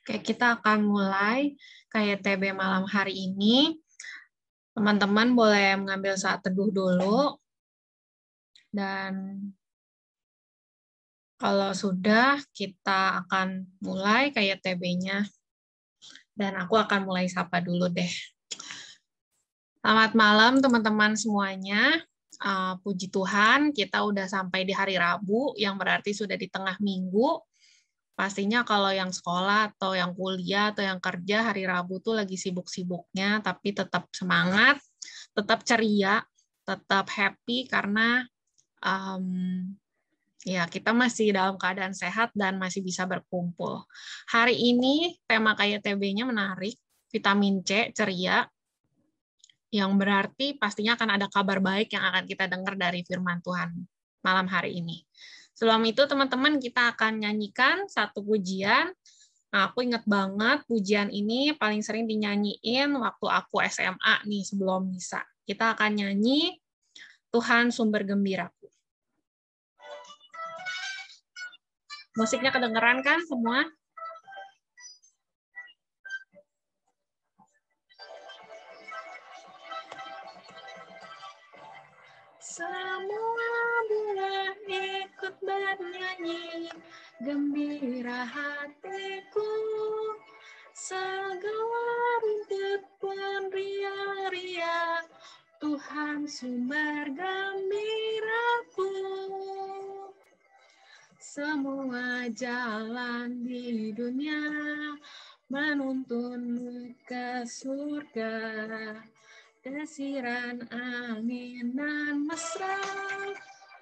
Oke, kita akan mulai KYTB malam hari ini. Teman-teman boleh mengambil saat teduh dulu. Dan kalau sudah, kita akan mulai KYTB-nya. Dan aku akan mulai sapa dulu deh. Selamat malam teman-teman semuanya. Puji Tuhan, kita udah sampai di hari Rabu, yang berarti sudah di tengah minggu. Pastinya kalau yang sekolah atau yang kuliah atau yang kerja hari Rabu tuh lagi sibuk-sibuknya, tapi tetap semangat, tetap ceria, tetap happy karena ya kita masih dalam keadaan sehat dan masih bisa berkumpul. Hari ini tema KYTB-nya menarik, vitamin C, ceria, yang berarti pastinya akan ada kabar baik yang akan kita dengar dari firman Tuhan malam hari ini. Sebelum itu, teman-teman, kita akan nyanyikan satu pujian. Nah, aku ingat banget pujian ini paling sering dinyanyiin waktu aku SMA nih, sebelum misa. Kita akan nyanyi Tuhan Sumber Gembiraku. Musiknya kedengeran kan semua? Semua bunga ikut bernyanyi, gembira hatiku. Segala rumput pun ria-ria, Tuhan sumber gembiraku. Semua jalan di dunia menuntunmu ke surga. Desiran angin dan mesra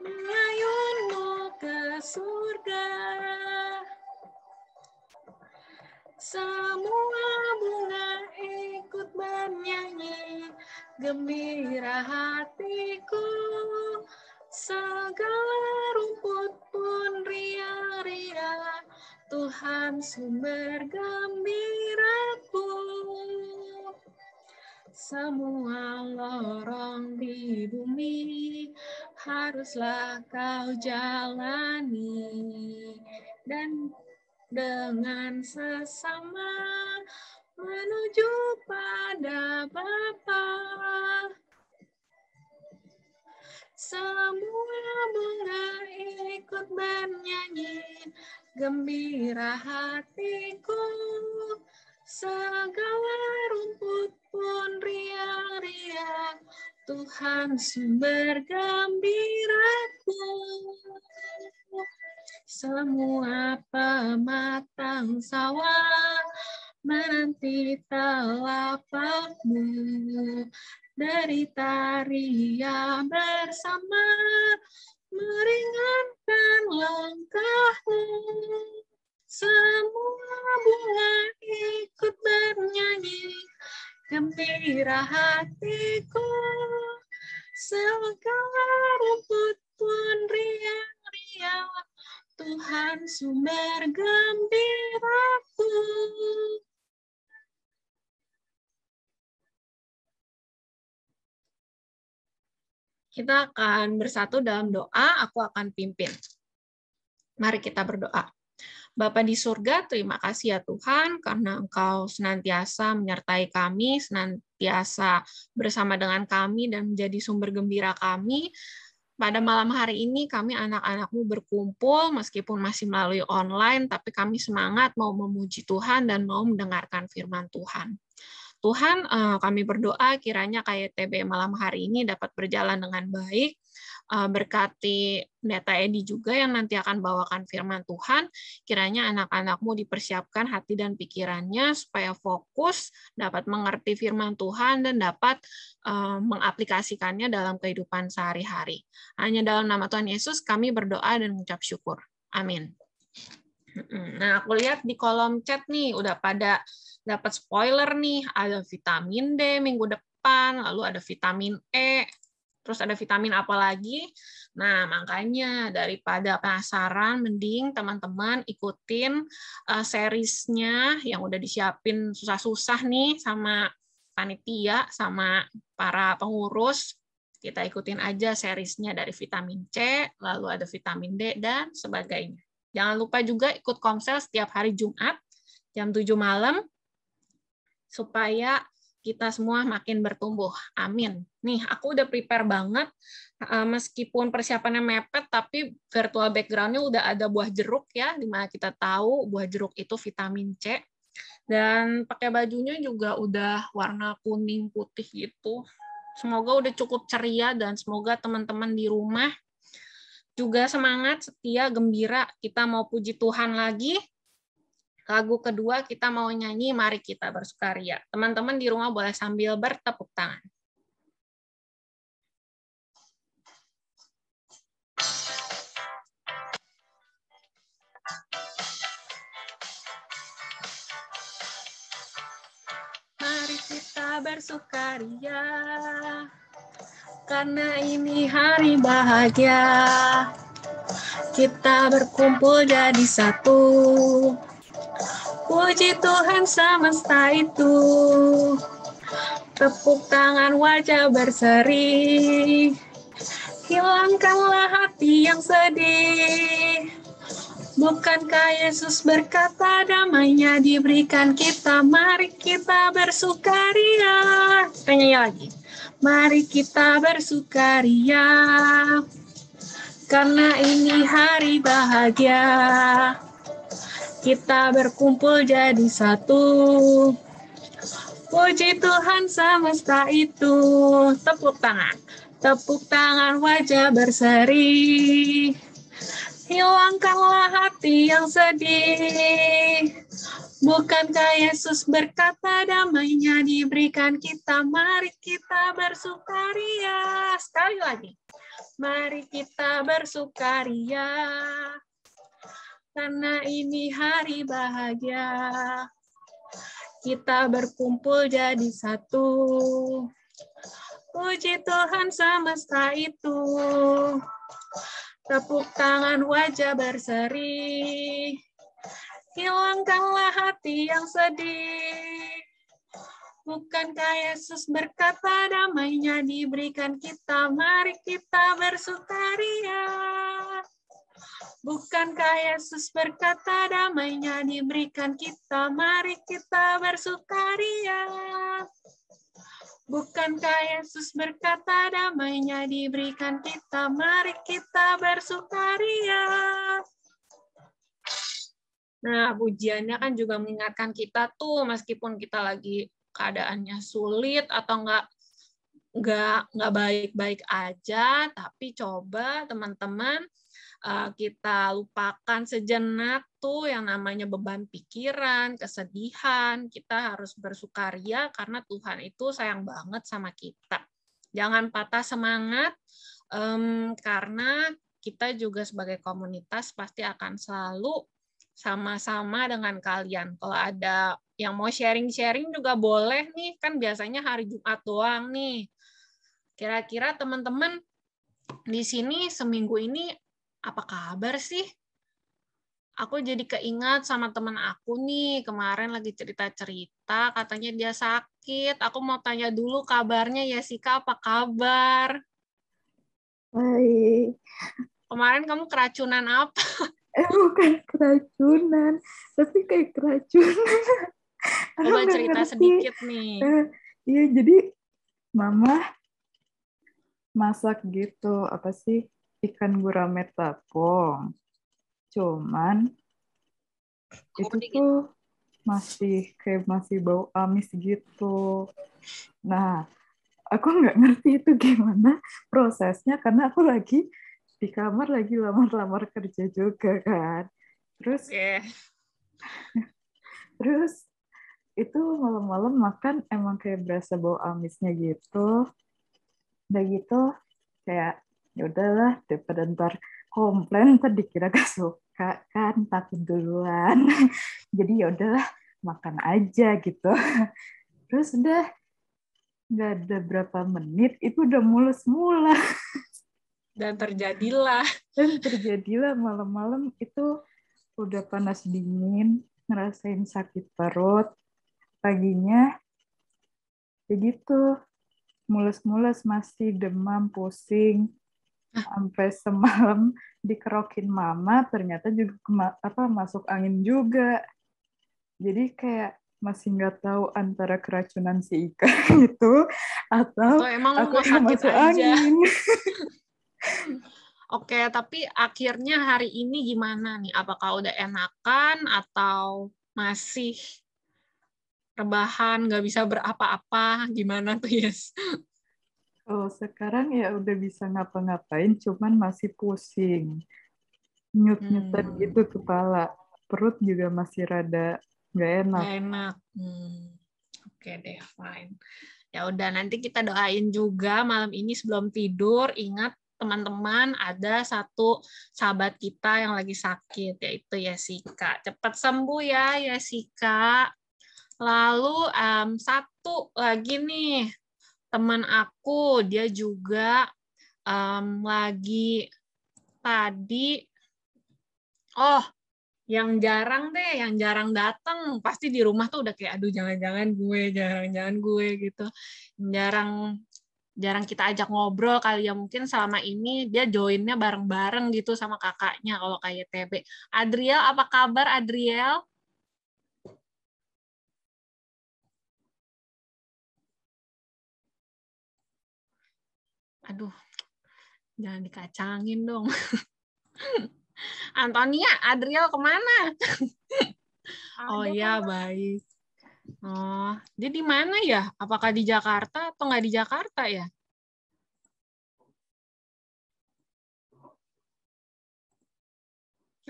mengayunmu ke surga. Semua bunga ikut bernyanyi, gembira hatiku. Segala rumput pun ria-ria, Tuhan sumber gembiraku. Semua lorong di bumi haruslah kau jalani, dan dengan sesama menuju pada Bapa. Semua bunga ikut bernyanyi, gembira hatiku. Segala rumput pun ria-ria, Tuhan sumber gembiraku. Semua pematang sawah menanti telapakmu, derita ria bersama meringankan langkahmu. Semua bunga ikut bernyanyi, gembira hatiku. Segala rumput pun ria-ria, Tuhan sumber gembiraku. Kita akan bersatu dalam doa, aku akan pimpin. Mari kita berdoa. Bapa di surga, terima kasih ya Tuhan, karena Engkau senantiasa menyertai kami, senantiasa bersama dengan kami, dan menjadi sumber gembira kami. Pada malam hari ini, kami anak-anak-Mu berkumpul, meskipun masih melalui online, tapi kami semangat mau memuji Tuhan dan mau mendengarkan firman Tuhan. Tuhan, kami berdoa kiranya KYTB malam hari ini dapat berjalan dengan baik. Berkati Pendeta Edi juga yang nanti akan bawakan firman Tuhan. Kiranya anak-anak-Mu dipersiapkan hati dan pikirannya supaya fokus, dapat mengerti firman Tuhan, dan dapat mengaplikasikannya dalam kehidupan sehari-hari. Hanya dalam nama Tuhan Yesus kami berdoa dan mengucap syukur. Amin. Nah, aku lihat di kolom chat nih, udah pada dapat spoiler nih, ada vitamin D minggu depan, lalu ada vitamin E, terus ada vitamin apa lagi. Nah, makanya daripada penasaran, mending teman-teman ikutin seriesnya yang udah disiapin susah-susah nih sama panitia, sama para pengurus. Kita ikutin aja seriesnya dari vitamin C, lalu ada vitamin D, dan sebagainya. Jangan lupa juga ikut komsel setiap hari Jumat, jam 7 malam, supaya kita semua makin bertumbuh. Amin. Nih, aku udah prepare banget, meskipun persiapannya mepet, tapi virtual background-nya udah ada buah jeruk ya, dimana kita tahu buah jeruk itu vitamin C. Dan pakai bajunya juga udah warna kuning putih gitu. Semoga udah cukup ceria, dan semoga teman-teman di rumah juga semangat, setia, gembira. Kita mau puji Tuhan lagi. Lagu kedua kita mau nyanyi Mari Kita Bersukaria. Teman-teman di rumah boleh sambil bertepuk tangan. Mari kita bersukaria, karena ini hari bahagia. Kita berkumpul jadi satu. Puji Tuhan semesta itu. Tepuk tangan, wajah berseri. Hilangkanlah hati yang sedih. Bukankah Yesus berkata damainya diberikan kita? Mari kita bersukaria. Kita nyanyi lagi. Mari kita bersukaria, karena ini hari bahagia. Kita berkumpul jadi satu. Puji Tuhan semesta itu. Tepuk tangan. Tepuk tangan, wajah berseri. Hilangkanlah hati yang sedih. Bukankah Yesus berkata damainya diberikan kita? Mari kita bersukaria. Sekali lagi. Mari kita bersukaria, karena ini hari bahagia. Kita berkumpul jadi satu. Puji Tuhan semesta itu. Tepuk tangan, wajah berseri. Hilangkanlah hati yang sedih. Bukankah Yesus berkata damainya diberikan kita? Mari kita bersukaria. Bukankah Yesus berkata damainya diberikan kita? Mari kita bersukaria. Bukankah Yesus berkata damainya diberikan kita? Mari kita bersukaria. Nah, pujiannya kan juga mengingatkan kita tuh, meskipun kita lagi keadaannya sulit atau nggak baik-baik aja, tapi coba teman-teman kita lupakan sejenak tuh yang namanya beban pikiran, kesedihan. Kita harus bersukaria karena Tuhan itu sayang banget sama kita. Jangan patah semangat, karena kita juga sebagai komunitas pasti akan selalu sama-sama dengan kalian. Kalau ada yang mau sharing-sharing juga boleh nih, kan biasanya hari Jumat doang nih. Kira-kira teman-teman di sini seminggu ini apa kabar sih? Aku jadi keingat sama teman aku nih, kemarin lagi cerita-cerita, katanya dia sakit. Aku mau tanya dulu kabarnya, Yesika, apa kabar? Baik. Kemarin kamu keracunan apa? Bukan keracunan, tapi kayak keracunan. Coba cerita sedikit nih. Iya, jadi Mama masak gitu, apa sih, ikan gurame tepung. Cuman itu tuh masih bau amis gitu. Nah, aku nggak ngerti itu gimana prosesnya karena aku lagi di kamar lagi lamar-lamar kerja juga kan. Terus itu malam-malam makan emang kayak berasa bau amisnya gitu. Udah gitu kayak ya udahlah daripada ntar komplain ntar dikira gak suka kan takut duluan. Jadi ya udahlah makan aja gitu. Terus udah nggak ada berapa menit itu udah mulus-mula. Dan terjadilah Malam-malam itu udah panas dingin, ngerasain sakit perut. Paginya begitu, mulus-mulus masih demam, pusing. Sampai semalam dikerokin Mama, ternyata juga masuk angin juga. Jadi kayak masih nggak tahu antara keracunan si Ika itu atau Atau emang lu aku mau yang sakit masuk aja? angin. Oke, tapi akhirnya hari ini gimana nih? Apakah udah enakan atau masih rebahan, nggak bisa berapa-apa? Gimana tuh, Yes? Kalau sekarang ya udah bisa ngapa-ngapain, cuman masih pusing. Nyut-nyutan gitu Hmm, kepala. Perut juga masih rada nggak enak. nggak enak. Oke deh, fine. Ya udah, nanti kita doain juga malam ini sebelum tidur. Ingat teman-teman, ada satu sahabat kita yang lagi sakit, yaitu Yesika. Cepat sembuh ya, Yesika. Lalu satu lagi nih, teman aku, dia juga lagi tadi, oh, yang jarang datang, pasti di rumah tuh udah kayak, aduh jangan-jangan gue gitu. Jarang jarang kita ajak ngobrol kali ya, mungkin selama ini dia joinnya bareng-bareng gitu sama kakaknya kalau kayak TB. Adriel, apa kabar Adriel? Aduh, jangan dikacangin dong. Antonia, Adriel kemana? Oh Ada ya, mama. baik. Oh, dia di mana ya? Apakah di Jakarta atau nggak di Jakarta ya?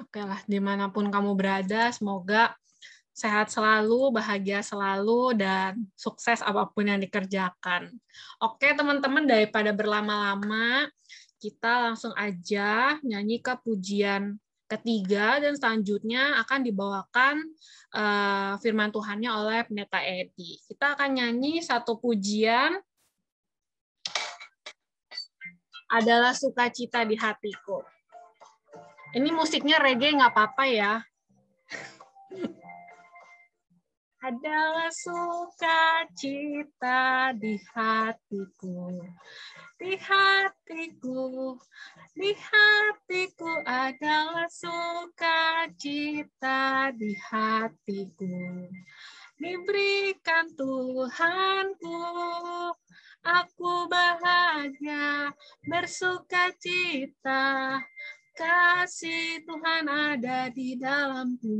Oke lah, dimanapun kamu berada, semoga sehat selalu, bahagia selalu, dan sukses apapun yang dikerjakan. Oke, teman-teman, daripada berlama-lama, kita langsung aja nyanyi ke pujian ketiga, dan selanjutnya akan dibawakan firman Tuhannya oleh Pendeta Edi. Kita akan nyanyi satu pujian, adalah sukacita di hatiku. Ini musiknya reggae nggak apa-apa ya. Adalah sukacita di hatiku, di hatiku, di hatiku adalah sukacita di hatiku. Diberikan Tuhanku, aku bahagia, bersukacita. Kasih Tuhan ada di dalamku,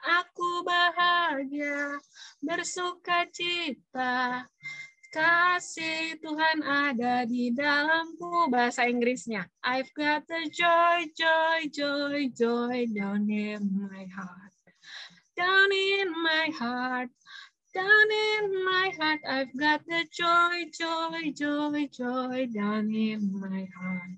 aku bahagia, bersukacita. Kasih Tuhan ada di dalamku. Bahasa Inggrisnya, I've got the joy, joy, joy, joy down in my heart. Down in my heart, down in my heart, I've got the joy, joy, joy, joy down in my heart.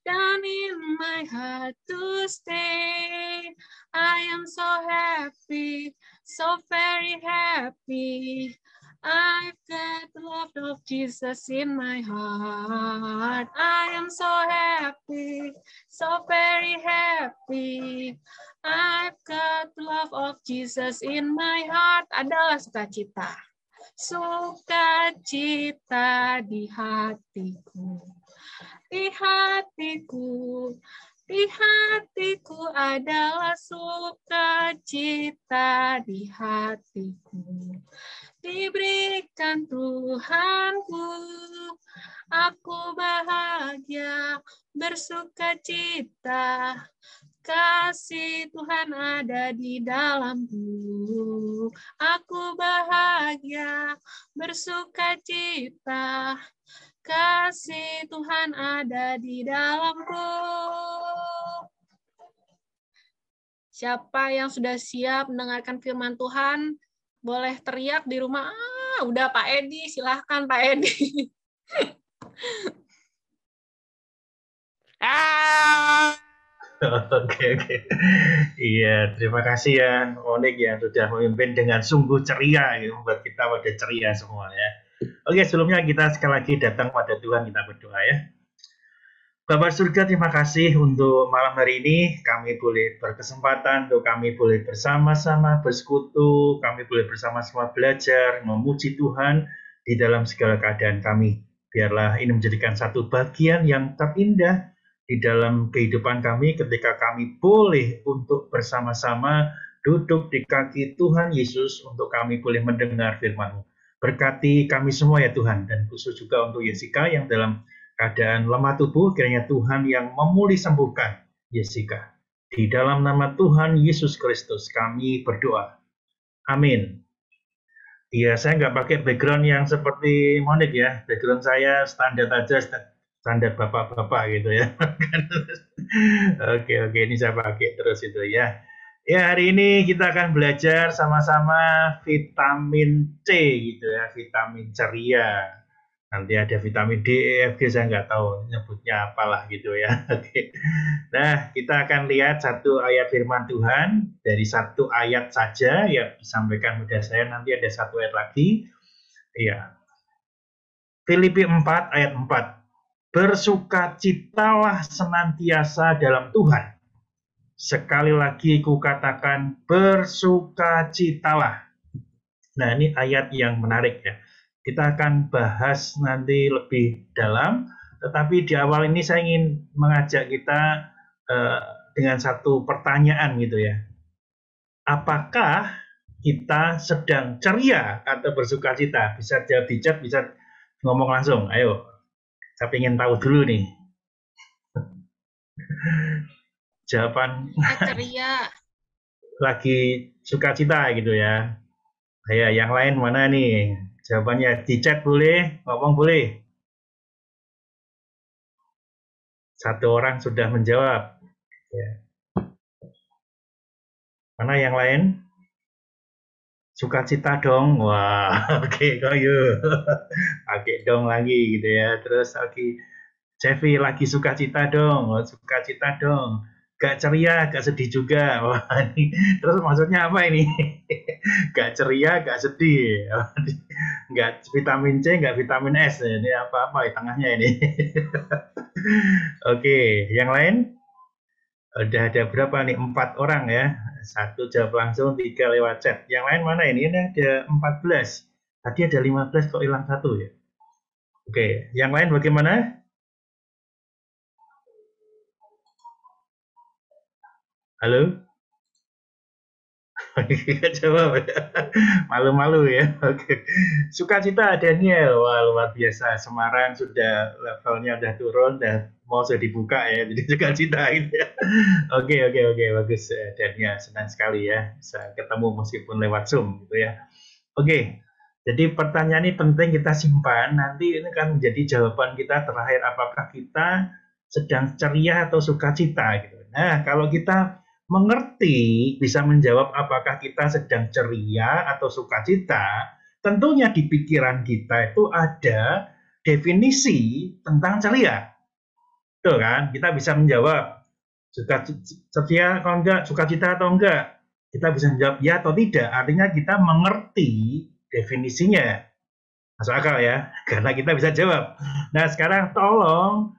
Down in my heart to stay. I am so happy, so very happy. I've got the love of Jesus in my heart. I am so happy, so very happy. I've got the love of Jesus in my heart. Adalah sukacita. Sukacita di hatiku. Di hatiku, di hatiku adalah sukacita di hatiku. Diberikan Tuhanku, aku bahagia, bersukacita. Kasih Tuhan ada di dalamku. Aku bahagia, bersukacita. Kasih Tuhan ada di dalamku. Siapa yang sudah siap mendengarkan firman Tuhan, boleh teriak di rumah. Udah Pak Edi, silahkan Pak Edi. Oke, oke. Iya, terima kasih ya Monik yang sudah memimpin dengan sungguh ceria, ya, membuat kita pada ceria semua ya. Oke, sebelumnya kita sekali lagi datang pada Tuhan, kita berdoa ya. Bapak surga, terima kasih untuk malam hari ini kami boleh berkesempatan untuk kami boleh bersama-sama bersekutu, kami boleh bersama-sama belajar, memuji Tuhan di dalam segala keadaan kami. Biarlah ini menjadikan satu bagian yang terindah di dalam kehidupan kami ketika kami boleh untuk bersama-sama duduk di kaki Tuhan Yesus untuk kami boleh mendengar firman-Mu. Berkati kami semua ya Tuhan, dan khusus juga untuk Jessica yang dalam keadaan lemah tubuh, kiranya Tuhan yang memulih sembuhkan Jessica. Di dalam nama Tuhan Yesus Kristus kami berdoa. Amin. Iya, saya nggak pakai background yang seperti Monik ya. Background saya standar aja, standar bapak-bapak gitu ya. Oke, ini saya pakai terus itu ya. Ya, hari ini kita akan belajar sama-sama vitamin C gitu ya, vitamin ceria. Nanti ada vitamin D, E, F, G, saya nggak tahu nyebutnya apalah gitu ya. Oke. Nah, kita akan lihat satu ayat firman Tuhan dari satu ayat saja yang disampaikan kepada saya. Nanti ada satu ayat lagi. Iya. Filipi 4 ayat 4. Bersukacitalah senantiasa dalam Tuhan. Sekali lagi kukatakan bersukacitalah. Nah, ini ayat yang menarik ya. Kita akan bahas nanti lebih dalam, tetapi di awal ini saya ingin mengajak kita dengan satu pertanyaan gitu ya. Apakah kita sedang ceria atau bersukacita? Bisa jawab di chat, bisa ngomong langsung. Ayo, saya ingin tahu dulu nih. Jawaban ceria. Lagi sukacita gitu ya. Ya, yang lain mana nih? Jawabannya di chat boleh, ngomong boleh. Satu orang sudah menjawab. Ya. Mana yang lain? Sukacita dong. Wah, oke, yuk. Pakai dong lagi gitu ya. Terus lagi, Cevi lagi sukacita dong. Sukacita dong. Gak ceria, gak sedih juga. Wah, ini. Terus maksudnya apa ini? Gak ceria, gak sedih. Gak vitamin C, gak vitamin S. Ini apa-apa di tengahnya ini. Oke, yang lain? Udah ada berapa nih? 4 orang ya. 1 jawab langsung, 3 lewat chat. Yang lain mana ini? Ini ada 14. Tadi ada 15 kok hilang 1 ya. Oke, yang lain bagaimana? Halo? Gak jawab. Malu-malu ya. Oke. Sukacita Daniel. Wah, luar biasa. Semarang sudah levelnya udah turun dan mau sudah dibuka ya. Jadi sukacita gitu ya. Oke. Bagus Daniel. Senang sekali ya bisa ketemu meskipun lewat Zoom gitu ya. Oke. Jadi pertanyaan ini penting kita simpan. Nanti ini kan menjadi jawaban kita terakhir apakah kita sedang ceria atau sukacita gitu. Nah, kalau kita mengerti, bisa menjawab apakah kita sedang ceria atau sukacita, tentunya di pikiran kita itu ada definisi tentang ceria. Tuh kan, kita bisa menjawab ceria atau enggak, sukacita atau enggak. Kita bisa menjawab ya atau tidak, artinya kita mengerti definisinya. Masuk akal ya, karena kita bisa jawab. Nah, sekarang tolong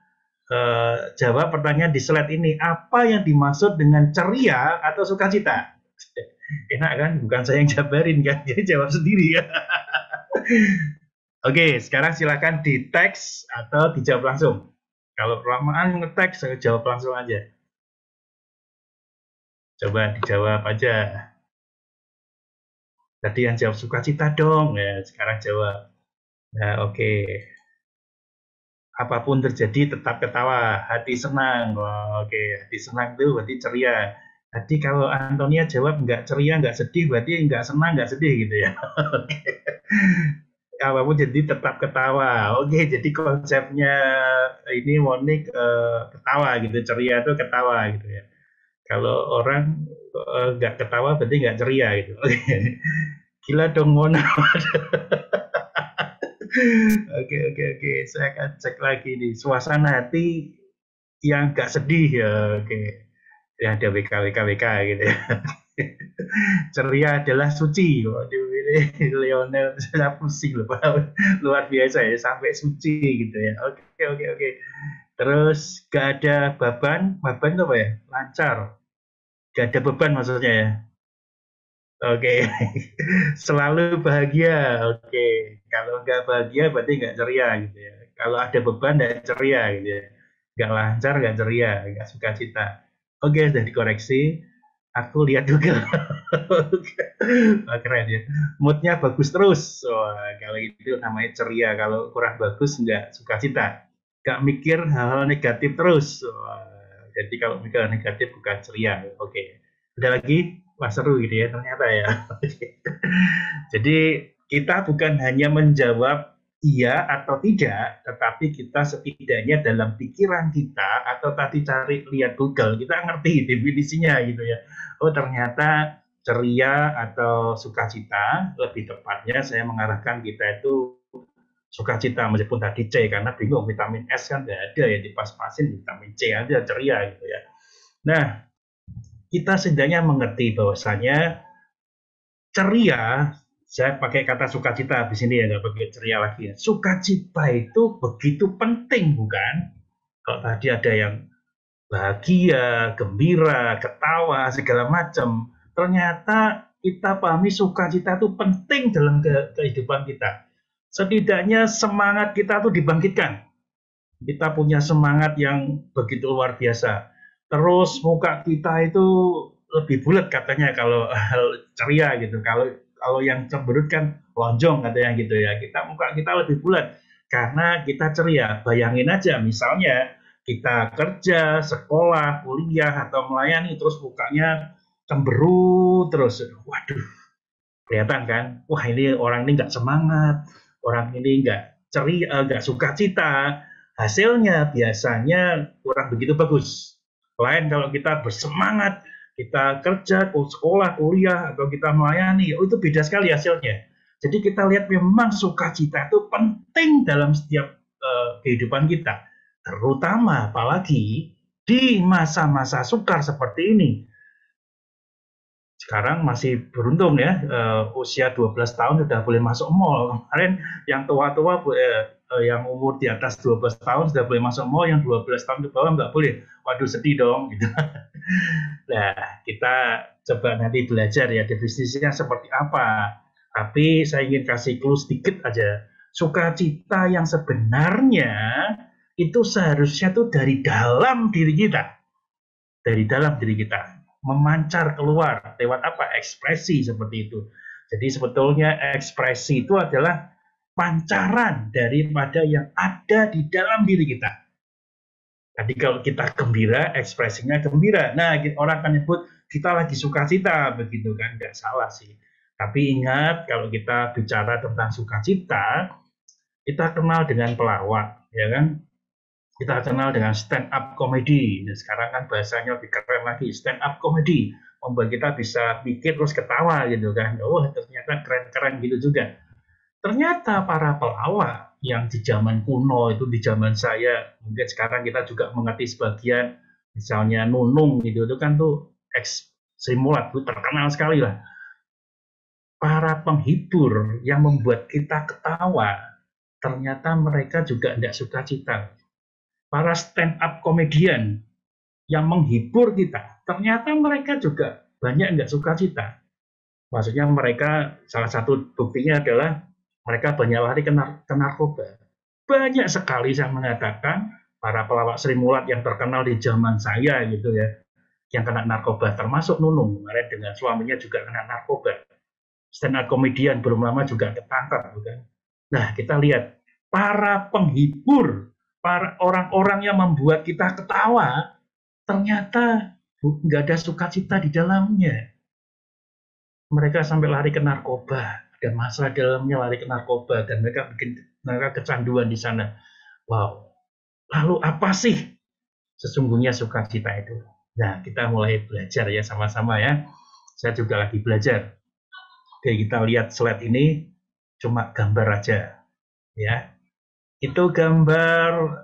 jawab pertanyaan di slide ini. Apa yang dimaksud dengan ceria atau sukacita? Enak kan? Bukan saya yang jabarin kan? Jadi jawab sendiri ya. Oke, sekarang silakan di teks atau dijawab langsung. Kalau kelamaan ngeteks, saya jawab langsung aja. Coba dijawab aja. Tadi yang jawab sukacita dong. Ya, sekarang jawab. Nah, oke. Apapun terjadi tetap ketawa, hati senang. Oh, oke, hati senang itu berarti ceria. Jadi kalau Antonia jawab nggak ceria, nggak sedih, berarti nggak senang, nggak sedih gitu ya. Oke. Apapun jadi tetap ketawa. Oke, jadi konsepnya ini Monik ketawa gitu, ceria itu ketawa gitu ya. Kalau orang nggak ketawa berarti nggak ceria gitu. Oke. Gila dong Mona. Oke. Saya akan cek lagi nih suasana hati yang gak sedih ya. Oke. Ya ada WK gitu ya. Ceria adalah suci. Waduh ini Lionel saya pusing loh. Luar biasa ya sampai suci gitu ya. Oke. Terus gak ada beban itu apa ya? Lancar. Gak ada beban maksudnya ya. Oke, selalu bahagia. Oke, kalau nggak bahagia berarti nggak ceria gitu ya. Kalau ada beban nggak ceria gitu ya. Nggak lancar, nggak ceria, nggak sukacita. Oke, sudah dikoreksi. Aku lihat juga. Wah, keren ya. Moodnya bagus terus. Wah, kalau itu namanya ceria. Kalau kurang bagus, nggak sukacita. Nggak mikir hal-hal negatif terus. Wah, jadi kalau mikir hal negatif bukan ceria. Oke. Ada lagi? Wah, seru gitu ya ternyata ya. Jadi kita bukan hanya menjawab iya atau tidak, tetapi kita setidaknya dalam pikiran kita atau tadi cari lihat Google, kita ngerti definisinya gitu ya. Oh, ternyata ceria atau sukacita, lebih tepatnya saya mengarahkan kita itu sukacita meskipun tadi C, karena bingung vitamin S kan nggak ada ya, dipas-pasin vitamin C aja ceria gitu ya. Nah, kita setidaknya mengerti bahwasanya ceria, saya pakai kata sukacita di sini ya, nggak pakai ceria lagi ya. Sukacita itu begitu penting, bukan? Kalau tadi ada yang bahagia, gembira, ketawa, segala macam. Ternyata kita pahami sukacita itu penting dalam kehidupan kita. Setidaknya semangat kita tuh dibangkitkan. Kita punya semangat yang begitu luar biasa. Terus muka kita itu lebih bulat katanya kalau ceria gitu. Kalau yang cemberut kan lonjong katanya gitu ya. Muka kita lebih bulat karena kita ceria. Bayangin aja misalnya kita kerja, sekolah, kuliah atau melayani terus mukanya cemberut terus. Waduh, kelihatan kan? Wah, ini orang ini nggak semangat, orang ini nggak ceria, nggak sukacita. Hasilnya biasanya kurang begitu bagus. Lain kalau kita bersemangat, kita kerja, sekolah, kuliah, atau kita melayani, itu beda sekali hasilnya. Jadi kita lihat memang sukacita itu penting dalam setiap kehidupan kita. Terutama apalagi di masa-masa sukar seperti ini. Sekarang masih beruntung ya, usia 12 tahun sudah boleh masuk mall. Kemarin yang tua-tua, yang umur di atas 12 tahun sudah boleh masuk mall, yang 12 tahun ke bawah nggak boleh. Waduh, sedih dong. Gitu. Nah, kita coba nanti belajar ya definisinya seperti apa. Tapi saya ingin kasih clue sedikit aja. Sukacita yang sebenarnya itu seharusnya tuh dari dalam diri kita. Dari dalam diri kita. Memancar keluar lewat apa? Ekspresi seperti itu. Jadi sebetulnya ekspresi itu adalah pancaran daripada yang ada di dalam diri kita. Tadi kalau kita gembira, ekspresinya gembira. Nah, orang akan nyebut kita lagi sukacita, begitu kan? Nggak salah sih. Tapi ingat, kalau kita bicara tentang sukacita, kita kenal dengan pelawak, ya kan? Kita kenal dengan stand up comedy. Nah, sekarang kan bahasanya lebih keren lagi, stand up comedy. Membuat kita bisa pikir terus ketawa gitu kan. Oh, ternyata keren-keren gitu juga. Ternyata para pelawak yang di zaman kuno itu, di zaman saya, mungkin sekarang kita juga mengerti sebagian, misalnya Nunung gitu, itu kan tuh ex Srimulat, itu terkenal sekali lah. Para penghibur yang membuat kita ketawa, ternyata mereka juga tidak sukacita. Para stand up komedian yang menghibur kita, ternyata mereka juga banyak nggak sukacita. Maksudnya mereka, salah satu buktinya adalah mereka banyak lari ke narkoba. Banyak sekali saya mengatakan para pelawak Srimulat yang terkenal di zaman saya gitu ya, yang kena narkoba, termasuk Nunung kemarin dengan suaminya juga kena narkoba. Stand up komedian belum lama juga ketangkap, bukan? Nah, kita lihat para penghibur, para orang-orang yang membuat kita ketawa, ternyata nggak ada sukacita di dalamnya. Mereka sampai lari ke narkoba, dan masalah dalamnya lari ke narkoba, dan mereka kecanduan di sana. Wow, lalu apa sih sesungguhnya sukacita itu? Nah, kita mulai belajar ya sama-sama ya. Saya juga lagi belajar. Oke, kita lihat slide ini, cuma gambar aja, ya. Itu gambar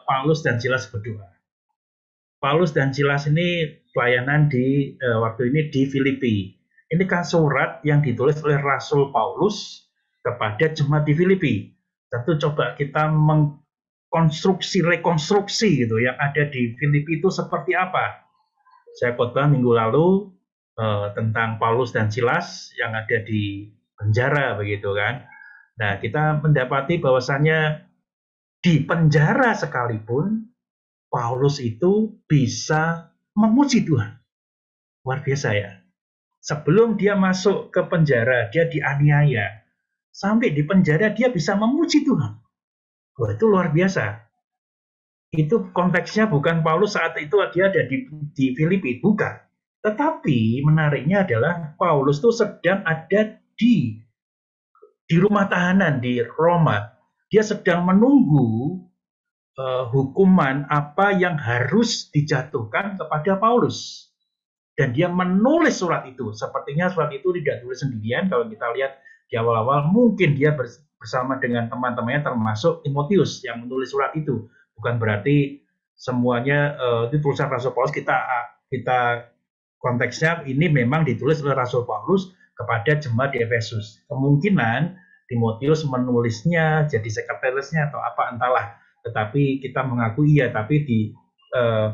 Paulus dan Silas berdua. Paulus dan Silas ini pelayanan di waktu ini di Filipi. Ini kan surat yang ditulis oleh Rasul Paulus kepada jemaat di Filipi. Tentu coba kita rekonstruksi gitu yang ada di Filipi itu seperti apa. Saya khotbah minggu lalu tentang Paulus dan Silas yang ada di penjara begitu kan. Nah, kita mendapati bahwasannya di penjara sekalipun Paulus itu bisa memuji Tuhan. Luar biasa ya. Sebelum dia masuk ke penjara, dia dianiaya. Sampai di penjara dia bisa memuji Tuhan. Wah, itu luar biasa. Itu konteksnya bukan Paulus saat itu dia ada di Filipi, bukan. Tetapi menariknya adalah Paulus itu sedang ada di rumah tahanan di Roma. Dia sedang menunggu hukuman apa yang harus dijatuhkan kepada Paulus. Dan dia menulis surat itu. Sepertinya surat itu tidak tulis sendirian. Kalau kita lihat di awal-awal, mungkin dia bersama dengan teman-temannya termasuk Timotius yang menulis surat itu. Bukan berarti semuanya itu tulisan Rasul Paulus. Kita konteksnya ini memang ditulis oleh Rasul Paulus kepada jemaat di Efesus. Kemungkinan Timotius menulisnya jadi sekretarisnya atau apa entahlah. Tetapi kita mengakui ya, tapi di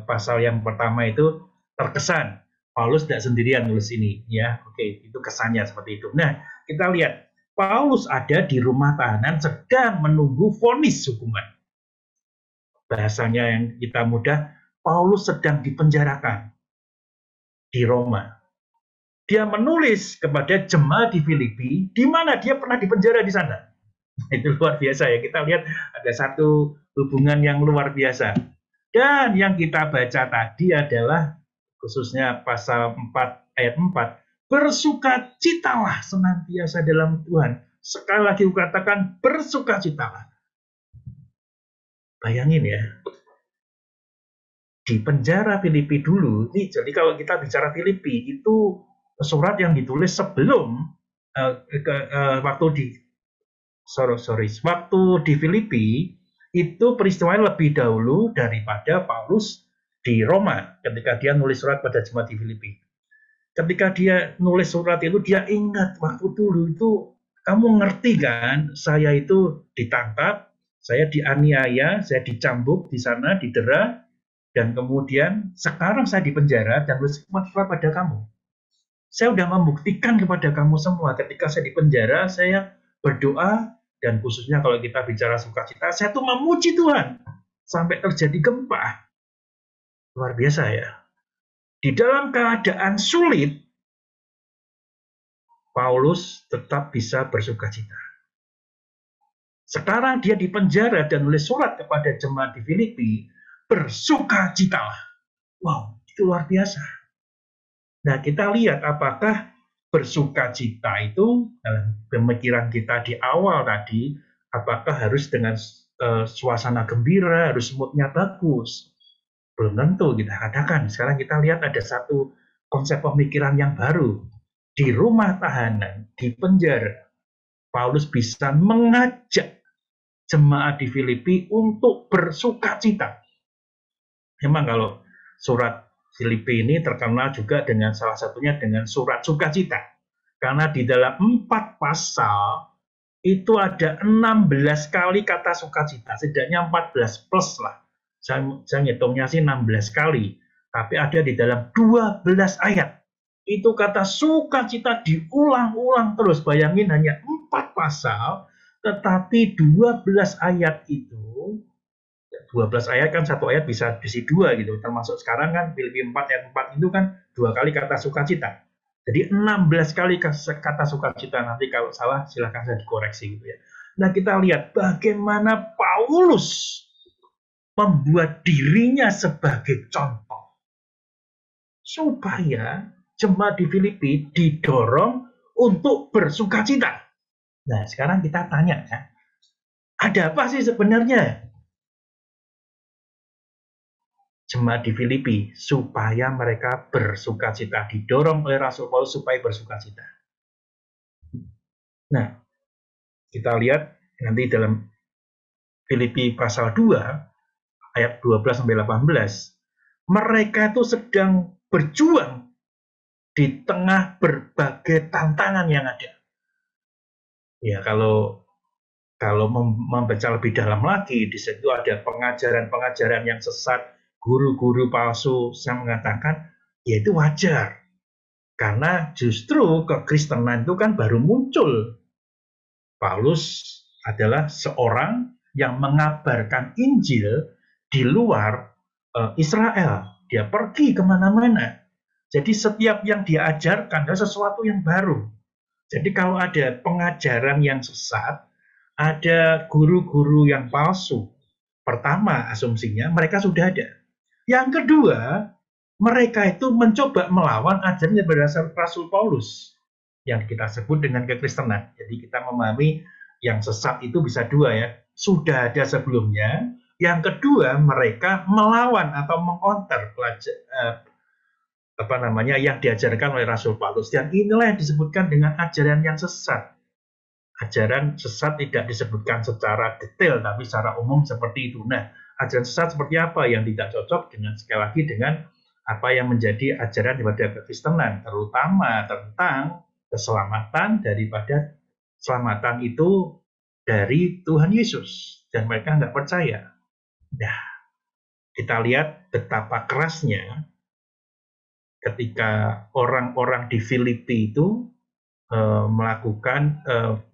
pasal yang pertama itu terkesan Paulus tidak sendirian nulis ini, ya. Oke, itu kesannya seperti itu. Nah, kita lihat Paulus ada di rumah tahanan sedang menunggu vonis hukuman. Bahasanya yang kita mudah, Paulus sedang dipenjarakan di Roma. Dia menulis kepada jemaat di Filipi, di mana dia pernah dipenjara di sana. Itu luar biasa ya. Kita lihat ada satu hubungan yang luar biasa. Dan yang kita baca tadi adalah khususnya pasal 4 ayat 4, bersukacitalah senantiasa dalam Tuhan. Sekali lagi kukatakan bersukacitalah. Bayangin ya, di penjara Filipi dulu, nih, jadi kalau kita bicara Filipi, itu surat yang ditulis sebelum waktu di Filipi, itu peristiwanya lebih dahulu daripada Paulus di Roma ketika dia nulis surat pada jemaat di Filipi. Ketika dia nulis surat itu, dia ingat waktu dulu itu, kamu ngerti kan, saya itu ditangkap, saya dianiaya, saya dicambuk di sana, didera, dan kemudian sekarang saya di penjara dan nulis surat pada kamu. Saya sudah membuktikan kepada kamu semua, ketika saya di penjara, saya berdoa, dan khususnya kalau kita bicara sukacita, saya tuh memuji Tuhan sampai terjadi gempa. Luar biasa ya. Di dalam keadaan sulit, Paulus tetap bisa bersukacita. Sekarang dia di penjara dan nulis surat kepada jemaat di Filipi, bersukacitalah. Wow, itu luar biasa. Nah, kita lihat apakah bersukacita itu dalam pemikiran kita di awal tadi, apakah harus dengan suasana gembira, harus moodnya bagus. Belum tentu kita katakan. Sekarang kita lihat ada satu konsep pemikiran yang baru. Di rumah tahanan, di penjara, Paulus bisa mengajak jemaat di Filipi untuk bersukacita. Memang kalau surat Filipi ini terkenal juga dengan salah satunya dengan surat sukacita. Karena di dalam 4 pasal itu ada 16 kali kata sukacita. Setidaknya 14 plus lah. Saya ngitungnya sih 16 kali. Tapi ada di dalam 12 ayat. Itu kata sukacita diulang-ulang terus. Bayangin hanya 4 pasal. Tetapi 12 ayat itu, 12 ayat kan satu ayat bisa diisi 2 gitu. Termasuk sekarang kan Filipi 4 ayat 4 itu kan 2 kali kata sukacita. Jadi 16 kali kata sukacita. Nanti kalau salah silahkan saya dikoreksi gitu ya. Nah kita lihat bagaimana Paulus membuat dirinya sebagai contoh supaya jemaat di Filipi didorong untuk bersukacita. Nah sekarang kita tanya ya, ada apa sih sebenarnya jemaat di Filipi supaya mereka bersukacita, didorong oleh Rasul Paulus supaya bersukacita. Nah, kita lihat nanti dalam Filipi pasal 2 ayat 12-18, mereka itu sedang berjuang di tengah berbagai tantangan yang ada. Ya, kalau membaca lebih dalam lagi, di situ ada pengajaran-pengajaran yang sesat, guru-guru palsu yang mengatakan, ya itu wajar. Karena justru kekristenan itu kan baru muncul. Paulus adalah seorang yang mengabarkan Injil di luar Israel. Dia pergi kemana-mana. Jadi setiap yang dia ajarkan adalah sesuatu yang baru. Jadi kalau ada pengajaran yang sesat, ada guru-guru yang palsu, pertama asumsinya mereka sudah ada. Yang kedua, mereka itu mencoba melawan ajaran daripada Rasul Paulus yang kita sebut dengan kekristenan. Jadi kita memahami yang sesat itu bisa dua ya. Sudah ada sebelumnya. Yang kedua, mereka melawan atau mengkonter yang diajarkan oleh Rasul Paulus. Dan inilah yang disebutkan dengan ajaran yang sesat. Ajaran sesat tidak disebutkan secara detail, tapi secara umum seperti itu. Nah, ajaran sesat seperti apa yang tidak cocok dengan, sekali lagi, dengan apa yang menjadi ajaran daripada kekristenan, terutama tentang keselamatan daripada selamatan itu dari Tuhan Yesus. Dan mereka nggak percaya. Nah, kita lihat betapa kerasnya ketika orang-orang di Filipi itu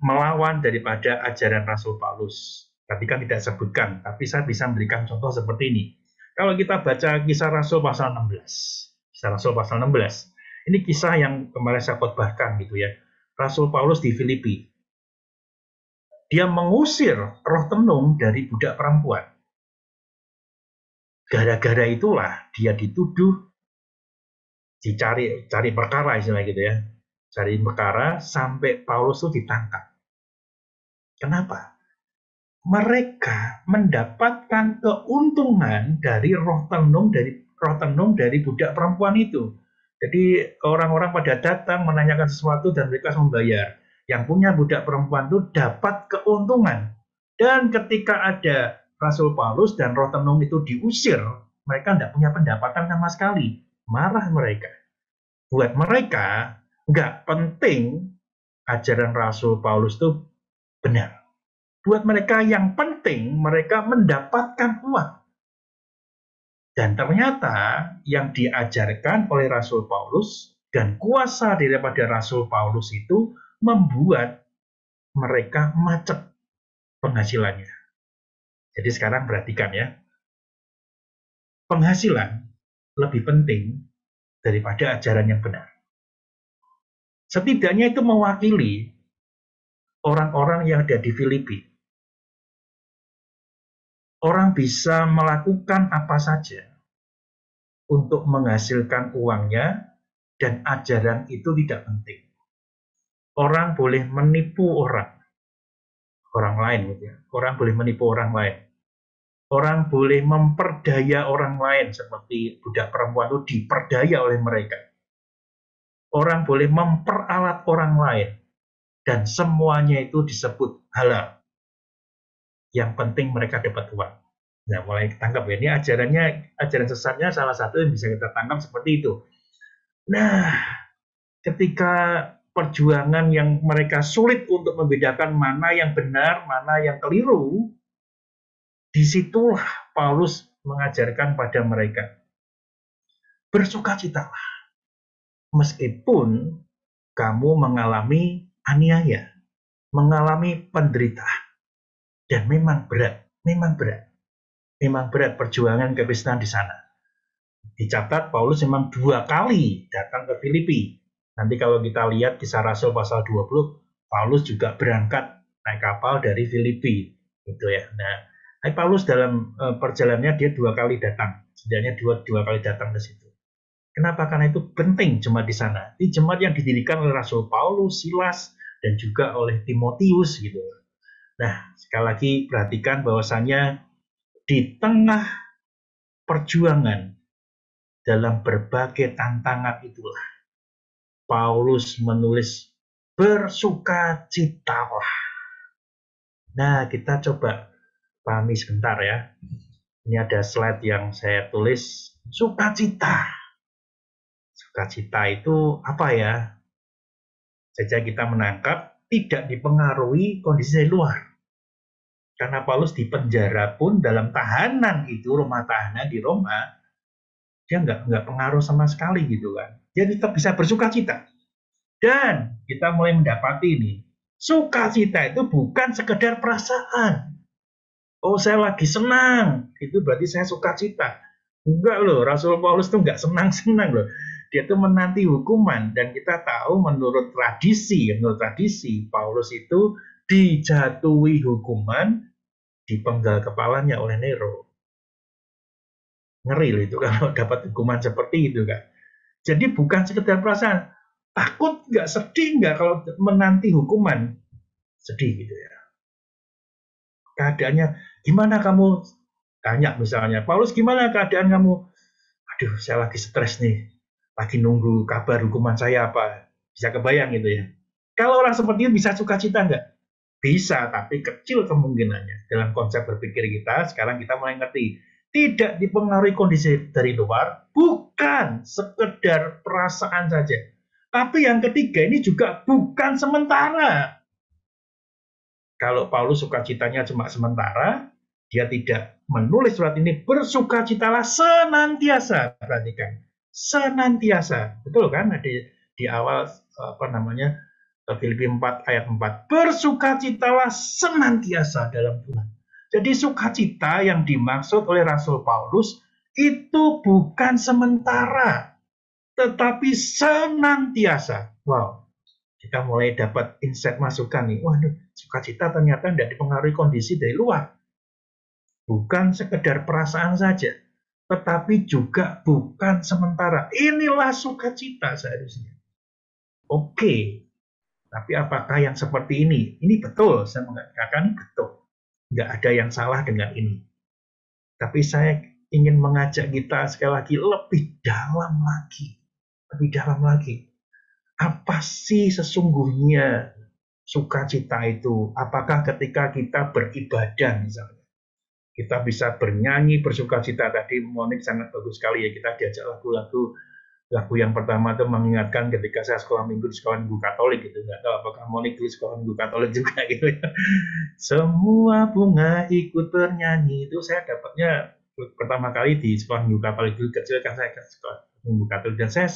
melawan daripada ajaran Rasul Paulus. Tapi kan tidak sebutkan, tapi saya bisa memberikan contoh seperti ini. Kalau kita baca kisah Rasul pasal 16, kisah Rasul pasal 16, ini kisah yang kemarin saya khotbahkan gitu ya. Rasul Paulus di Filipi, dia mengusir roh tenung dari budak perempuan. Gara-gara itulah dia dituduh, dicari perkara istilah gitu ya. Cari perkara sampai Paulus itu ditangkap. Kenapa? Mereka mendapatkan keuntungan dari roh tenung dari budak perempuan itu. Jadi orang-orang pada datang menanyakan sesuatu dan mereka membayar. Yang punya budak perempuan itu dapat keuntungan. Dan ketika ada Rasul Paulus dan roh tenung itu diusir, mereka tidak punya pendapatan sama sekali. Marah mereka. Buat mereka nggak penting ajaran Rasul Paulus itu benar. Buat mereka yang penting mereka mendapatkan uang. Dan ternyata yang diajarkan oleh Rasul Paulus dan kuasa daripada Rasul Paulus itu membuat mereka macet penghasilannya. Jadi sekarang perhatikan ya. Penghasilan lebih penting daripada ajaran yang benar. Setidaknya itu mewakili orang-orang yang ada di Filipi. Orang bisa melakukan apa saja untuk menghasilkan uangnya dan ajaran itu tidak penting. Orang boleh menipu orang lain gitu ya. Orang boleh menipu orang lain. Orang boleh memperdaya orang lain seperti budak perempuan itu diperdaya oleh mereka. Orang boleh memperalat orang lain. Dan semuanya itu disebut halal. Yang penting mereka dapat uang. Nah, mulai tangkap ya. Ini ajaran sesatnya salah satu yang bisa kita tangkap seperti itu. Nah, ketika perjuangan yang mereka sulit untuk membedakan mana yang benar, mana yang keliru, disitulah Paulus mengajarkan pada mereka. Bersukacitalah. Meskipun kamu mengalami aniaya, mengalami penderitaan, dan memang berat perjuangan kekristenan di sana. Dicatat Paulus memang 2 kali datang ke Filipi. Nanti kalau kita lihat kisah Rasul pasal 20, Paulus juga berangkat naik kapal dari Filipi, gitu ya. Nah, Paulus dalam perjalanannya dia 2 kali datang, setidaknya dua kali datang ke situ. Kenapa? Karena itu penting jemaat di sana. Ini jemaat yang didirikan oleh Rasul Paulus, Silas, dan juga oleh Timotius gitu. Nah, sekali lagi perhatikan bahwasannya di tengah perjuangan dalam berbagai tantangan itulah Paulus menulis bersukacitalah. Nah, kita coba pahami sebentar ya. Ini ada slide yang saya tulis, sukacita. Sukacita itu apa ya? Saja kita menangkap tidak dipengaruhi kondisi dari luar. Karena Paulus di penjara pun dalam tahanan itu, rumah tahanan di Roma, dia nggak pengaruh sama sekali gitu kan. Dia tetap bisa bersukacita. Dan kita mulai mendapati ini, sukacita itu bukan sekedar perasaan. Oh, saya lagi senang, itu berarti saya sukacita. Enggak loh, Rasul Paulus itu nggak senang-senang loh. Dia tuh menanti hukuman, dan kita tahu menurut tradisi Paulus itu dijatuhi hukuman, dipenggal kepalanya oleh Nero. Ngeri loh itu kalau dapat hukuman seperti itu kan. Jadi bukan sekedar perasaan takut, nggak sedih nggak kalau menanti hukuman, sedih gitu ya. Keadaannya gimana kamu, tanya misalnya, Paulus gimana keadaan kamu? Aduh, saya lagi stres nih, lagi nunggu kabar hukuman saya apa. Bisa kebayang gitu ya. Kalau orang seperti itu bisa sukacita nggak? Bisa, tapi kecil kemungkinannya. Dalam konsep berpikir kita, sekarang kita mulai ngerti. Tidak dipengaruhi kondisi dari luar, bukan sekedar perasaan saja. Tapi yang ketiga ini juga bukan sementara. Kalau Paulus sukacitanya cuma sementara, dia tidak menulis surat ini, bersukacitalah senantiasa. Perhatikan, senantiasa. Betul kan? Di awal Filipi 4 ayat 4. Bersukacitalah senantiasa dalam Tuhan. Jadi sukacita yang dimaksud oleh Rasul Paulus itu bukan sementara, tetapi senantiasa. Wow, kita mulai dapat insight masukan nih. Waduh, sukacita ternyata tidak dipengaruhi kondisi dari luar. Bukan sekedar perasaan saja, tetapi juga bukan sementara. Inilah sukacita seharusnya. Oke, tapi apakah yang seperti ini? Ini betul, saya mengatakan betul. Nggak ada yang salah dengan ini. Tapi saya ingin mengajak kita sekali lagi lebih dalam lagi. Lebih dalam lagi. Apa sih sesungguhnya sukacita itu? Apakah ketika kita beribadah misalnya, kita bisa bernyanyi bersukacita? Tadi Monik sangat bagus sekali ya, kita diajak lagu-lagu. Lagu yang pertama itu mengingatkan ketika saya sekolah minggu di sekolah minggu Katolik gitu. Nggak tahu apakah Monik di sekolah minggu Katolik juga gitu ya. Semua bunga ikut bernyanyi, itu saya dapatnya pertama kali di sekolah minggu Katolik dulu kecil kan, saya ke sekolah minggu Katolik, dan saya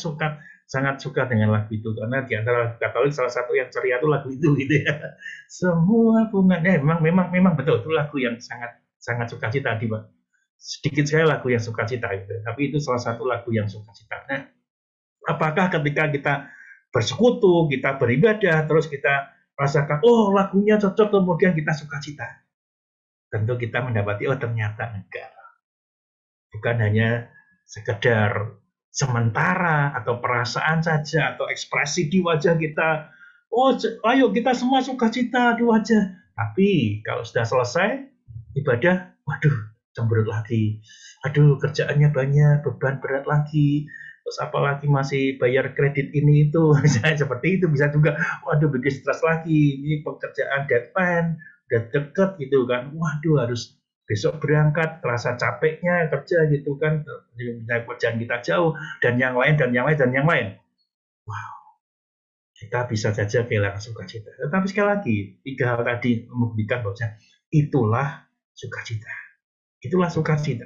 sangat suka dengan lagu itu karena di antara lagu Katolik salah satu yang ceria itu lagu itu gitu ya. Semua bunga, memang betul itu lagu yang sangat sukacita tadi Pak. Sedikit sekali lagu yang sukacita gitu, tapi itu salah satu lagu yang sukacita. Nah, apakah ketika kita bersekutu, kita beribadah, terus kita rasakan, oh lagunya cocok, kemudian kita sukacita? Tentu kita mendapati, oh ternyata enggak. Bukan hanya sekedar sementara atau perasaan saja atau ekspresi di wajah kita. Oh, ayo kita semua sukacita di wajah. Tapi kalau sudah selesai ibadah, waduh, cemberut lagi. Aduh, kerjaannya banyak, beban berat lagi. Terus apalagi masih bayar kredit ini itu, misalnya seperti itu, bisa juga, waduh bikin stres lagi, ini pekerjaan deadline, udah deket gitu kan, waduh harus besok berangkat, terasa capeknya kerja gitu kan, kerjaan kita jauh, dan yang lain. Wow, kita bisa saja kehilangan sukacita. Tetapi sekali lagi, 3 hal tadi membuktikan bahwa itulah sukacita. Itulah sukacita.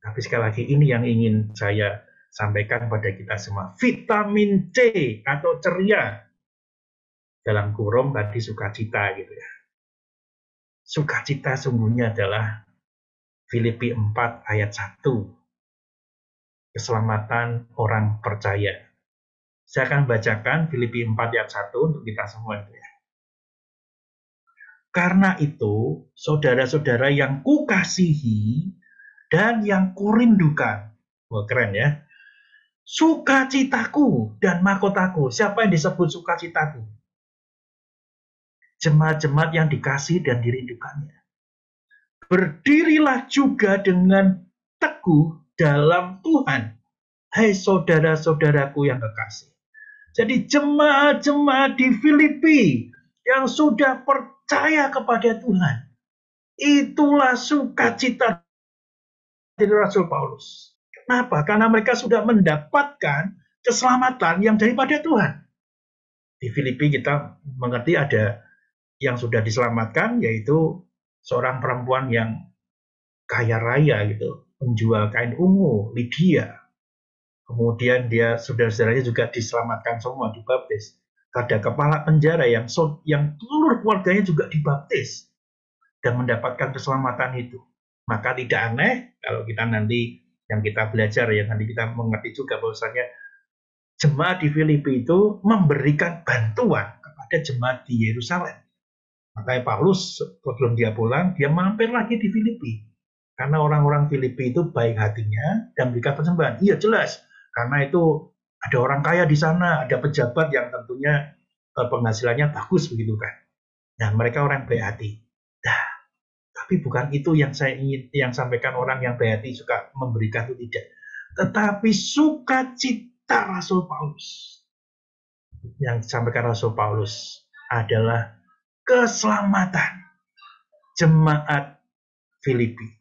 Tapi sekali lagi, ini yang ingin saya sampaikan pada kita semua. Vitamin C atau ceria. Dalam kurung tadi sukacita gitu ya. Sukacita sungguhnya adalah Filipi 4 ayat 1. Keselamatan orang percaya. Saya akan bacakan Filipi 4 ayat 1 untuk kita semua itu ya. Karena itu, saudara-saudara yang kukasihi dan yang kurindukan. Wah, keren ya. Sukacitaku dan mahkotaku. Siapa yang disebut sukacitaku? Jemaat-jemaat yang dikasih dan dirindukannya. Berdirilah juga dengan teguh dalam Tuhan. Hai saudara-saudaraku yang kekasih. Jadi jemaat-jemaat di Filipi yang sudah percaya kepada Tuhan. Itulah sukacita dari Rasul Paulus. Kenapa? Karena mereka sudah mendapatkan keselamatan yang daripada Tuhan. Di Filipi kita mengerti ada yang sudah diselamatkan, yaitu seorang perempuan yang kaya raya gitu, penjual kain ungu, Lydia. Kemudian dia saudara-saudaranya juga diselamatkan semua, dibaptis. Ada kepala penjara yang seluruh keluarganya juga dibaptis dan mendapatkan keselamatan itu. Maka tidak aneh kalau kita nanti yang kita belajar ya, nanti kita mengerti juga bahwasanya jemaat di Filipi itu memberikan bantuan kepada jemaat di Yerusalem. Makanya Paulus sebelum dia pulang, dia mampir lagi di Filipi. Karena orang-orang Filipi itu baik hatinya dan memberikan persembahan. Iya jelas, karena itu ada orang kaya di sana, ada pejabat yang tentunya penghasilannya bagus begitu kan. Nah, mereka orang baik hati. Nah, tapi bukan itu yang saya ingin yang sampaikan orang yang baik hati suka memberikan itu tidak. Tetapi sukacita Rasul Paulus. Yang disampaikan Rasul Paulus adalah keselamatan jemaat Filipi.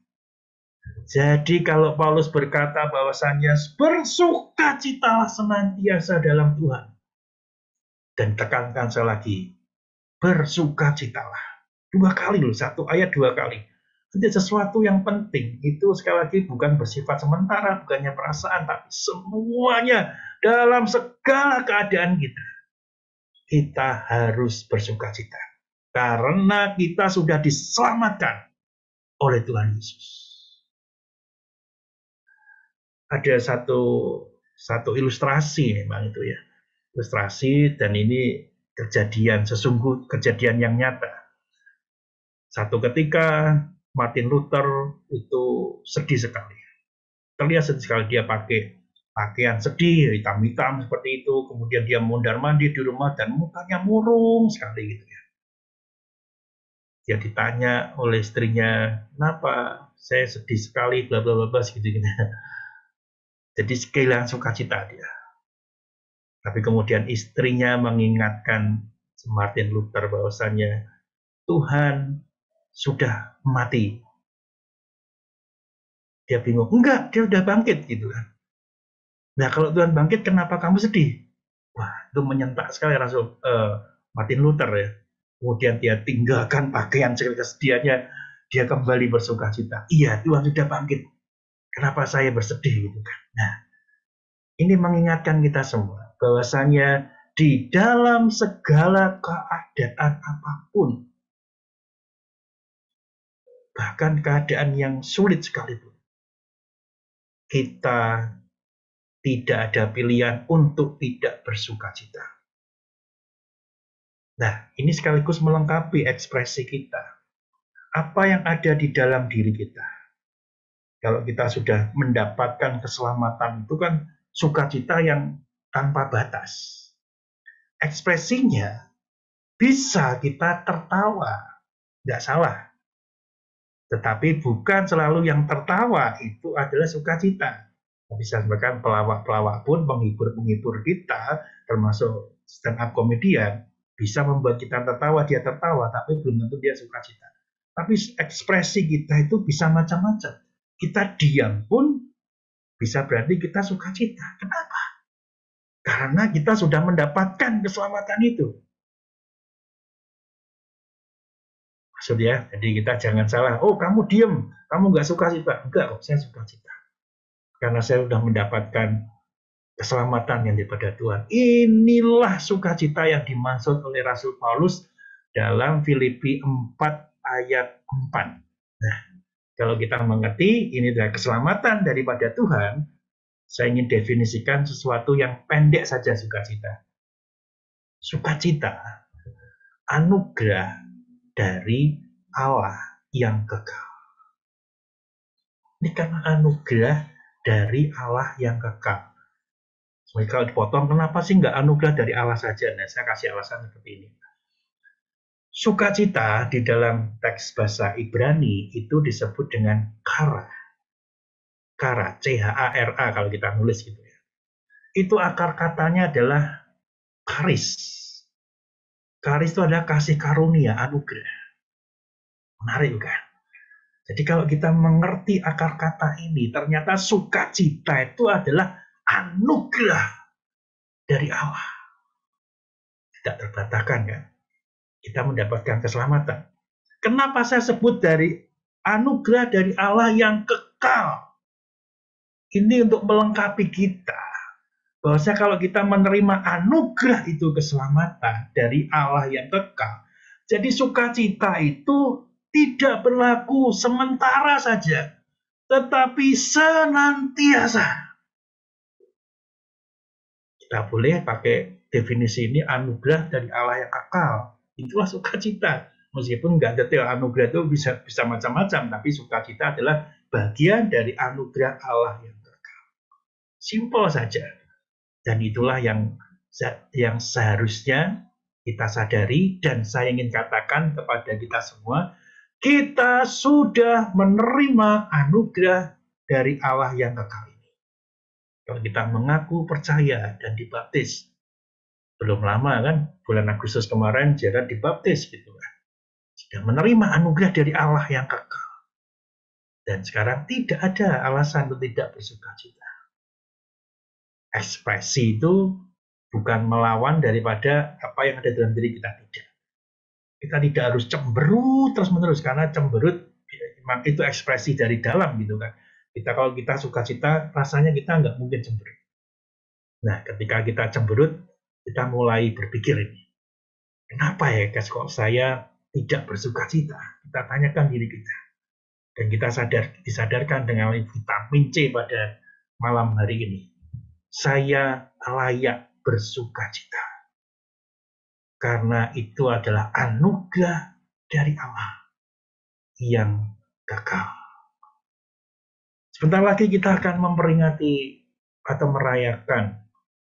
Jadi kalau Paulus berkata bahwasannya bersukacitalah senantiasa dalam Tuhan. Dan tekankan saya lagi, bersukacitalah. 2 kali loh, 1 ayat 2 kali. Itu sesuatu yang penting. Itu sekali lagi bukan bersifat sementara, bukannya perasaan, tapi semuanya dalam segala keadaan kita. Kita harus bersukacita. Karena kita sudah diselamatkan oleh Tuhan Yesus. Ada satu ilustrasi memang itu ya. Ilustrasi dan ini kejadian yang nyata. Satu ketika Martin Luther itu sedih sekali. Terlihat sedih sekali, dia pakai pakaian sedih, hitam-hitam seperti itu. Kemudian dia mondar-mandir di rumah dan mukanya murung sekali gitu ya. Dia ditanya oleh istrinya, kenapa saya sedih sekali, bla bla bla gitu. Jadi kehilangan sukacita dia. Tapi kemudian istrinya mengingatkan Martin Luther bahwasannya Tuhan sudah mati. Dia bingung, enggak, dia sudah bangkit gitu kan. Nah kalau Tuhan bangkit, kenapa kamu sedih? Wah, itu menyentak sekali Rasul Martin Luther ya. Kemudian dia tinggalkan pakaian kesedihannya, dia kembali bersukacita. Iya, Tuhan sudah bangkit. Kenapa saya bersedih gitu kan? Nah, ini mengingatkan kita semua bahwasanya di dalam segala keadaan apapun, bahkan keadaan yang sulit sekalipun, kita tidak ada pilihan untuk tidak bersukacita. Nah, ini sekaligus melengkapi ekspresi kita. Apa yang ada di dalam diri kita. Kalau kita sudah mendapatkan keselamatan, itu kan sukacita yang tanpa batas. Ekspresinya bisa kita tertawa, nggak salah. Tetapi bukan selalu yang tertawa itu adalah sukacita. Bisa bahkan pelawak-pelawak pun menghibur kita, termasuk stand-up komedian, bisa membuat kita tertawa, dia tertawa, tapi belum tentu dia sukacita. Tapi ekspresi kita itu bisa macam-macam. Kita diam pun bisa berarti kita sukacita. Kenapa? Karena kita sudah mendapatkan keselamatan itu. Maksudnya, jadi kita jangan salah. Oh, kamu diam, kamu nggak sukacita. Enggak, saya sukacita. Karena saya sudah mendapatkan keselamatan yang daripada Tuhan. Inilah sukacita yang dimaksud oleh Rasul Paulus dalam Filipi 4 ayat 4. Nah, kalau kita mengerti ini adalah keselamatan daripada Tuhan, saya ingin definisikan sesuatu yang pendek saja sukacita. Sukacita, anugerah dari Allah yang kekal. Ini karena anugerah dari Allah yang kekal. Kalau dipotong, kenapa sih nggak anugerah dari Allah saja? Nah, saya kasih alasan seperti ini. Sukacita di dalam teks bahasa Ibrani itu disebut dengan kara. Kara, C-H-A-R-A kalau kita nulis gitu ya. Itu akar katanya adalah karis. Karis itu adalah kasih karunia, anugerah. Menarik kan? Jadi kalau kita mengerti akar kata ini, ternyata sukacita itu adalah anugerah dari Allah. Tidak terbantahkan kan? Kita mendapatkan keselamatan. Kenapa saya sebut dari anugerah dari Allah yang kekal? Ini untuk melengkapi kita. Bahwasanya kalau kita menerima anugerah itu keselamatan dari Allah yang kekal, jadi sukacita itu tidak berlaku sementara saja. tetapi senantiasa. Kita boleh pakai definisi ini, anugerah dari Allah yang kekal. Itulah sukacita. Meskipun nggak detail, anugerah itu bisa macam-macam, tapi sukacita adalah bagian dari anugerah Allah yang kekal. Simpel saja. Dan itulah yang seharusnya kita sadari, dan saya ingin katakan kepada kita semua, kita sudah menerima anugerah dari Allah yang kekal. Kalau kita mengaku percaya dan dibaptis, belum lama kan, bulan Agustus kemarin Gerard dibaptis gitu kan, sudah menerima anugerah dari Allah yang kekal, dan sekarang tidak ada alasan untuk tidak bersukacita. Ekspresi itu bukan melawan daripada apa yang ada dalam diri kita, tidak. Kita tidak harus cemberut terus-menerus, karena cemberut memang itu ekspresi dari dalam gitu kan. Kalau kita sukacita, rasanya kita nggak mungkin cemberut. Nah, ketika kita cemberut, kita mulai berpikir ini, kenapa ya kok saya tidak bersukacita? Kita tanyakan diri kita. Dan kita disadarkan dengan vitamin C pada malam hari ini. Saya layak bersukacita. Karena itu adalah anugerah dari Allah yang kekal. Sebentar lagi kita akan memperingati atau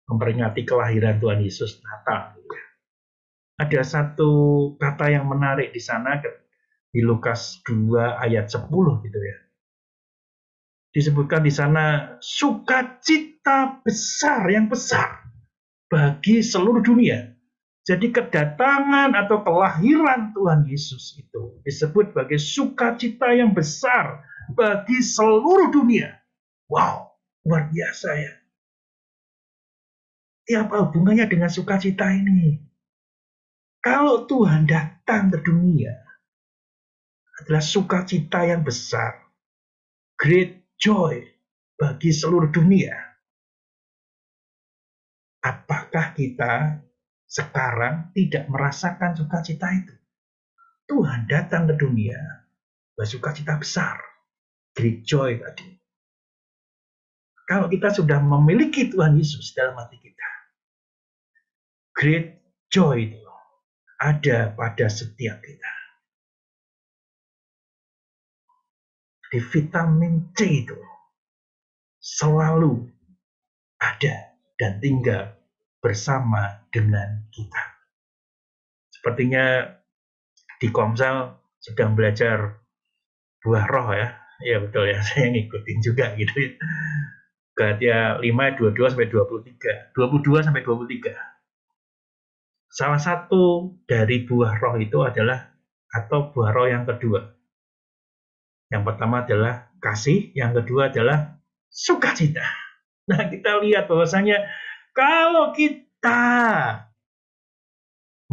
memperingati kelahiran Tuhan Yesus, Natal. Ada satu kata yang menarik di sana, di Lukas 2 ayat 10 gitu ya. Disebutkan di sana sukacita besar, yang besar bagi seluruh dunia. Jadi kedatangan atau kelahiran Tuhan Yesus itu disebut sebagai sukacita yang besar bagi seluruh dunia. Wow, luar biasa ya. Apa hubungannya dengan sukacita ini? Kalau Tuhan datang ke dunia, adalah sukacita yang besar, great joy bagi seluruh dunia. Apakah kita sekarang tidak merasakan sukacita itu? Tuhan datang ke dunia, bersukacita besar, great joy tadi. Kalau kita sudah memiliki Tuhan Yesus dalam hati kita, great joy itu ada pada setiap kita. Di vitamin C itu selalu ada dan tinggal bersama dengan kita. Sepertinya di Komsel sedang belajar buah roh ya. Ya betul ya, saya ngikutin juga gitu ya. Galatia 5, 22 sampai 23. 22 sampai 23. Salah satu dari buah roh itu adalah, atau buah roh yang kedua. Yang pertama adalah kasih, yang kedua adalah sukacita. Nah, kita lihat bahwasanya kalau kita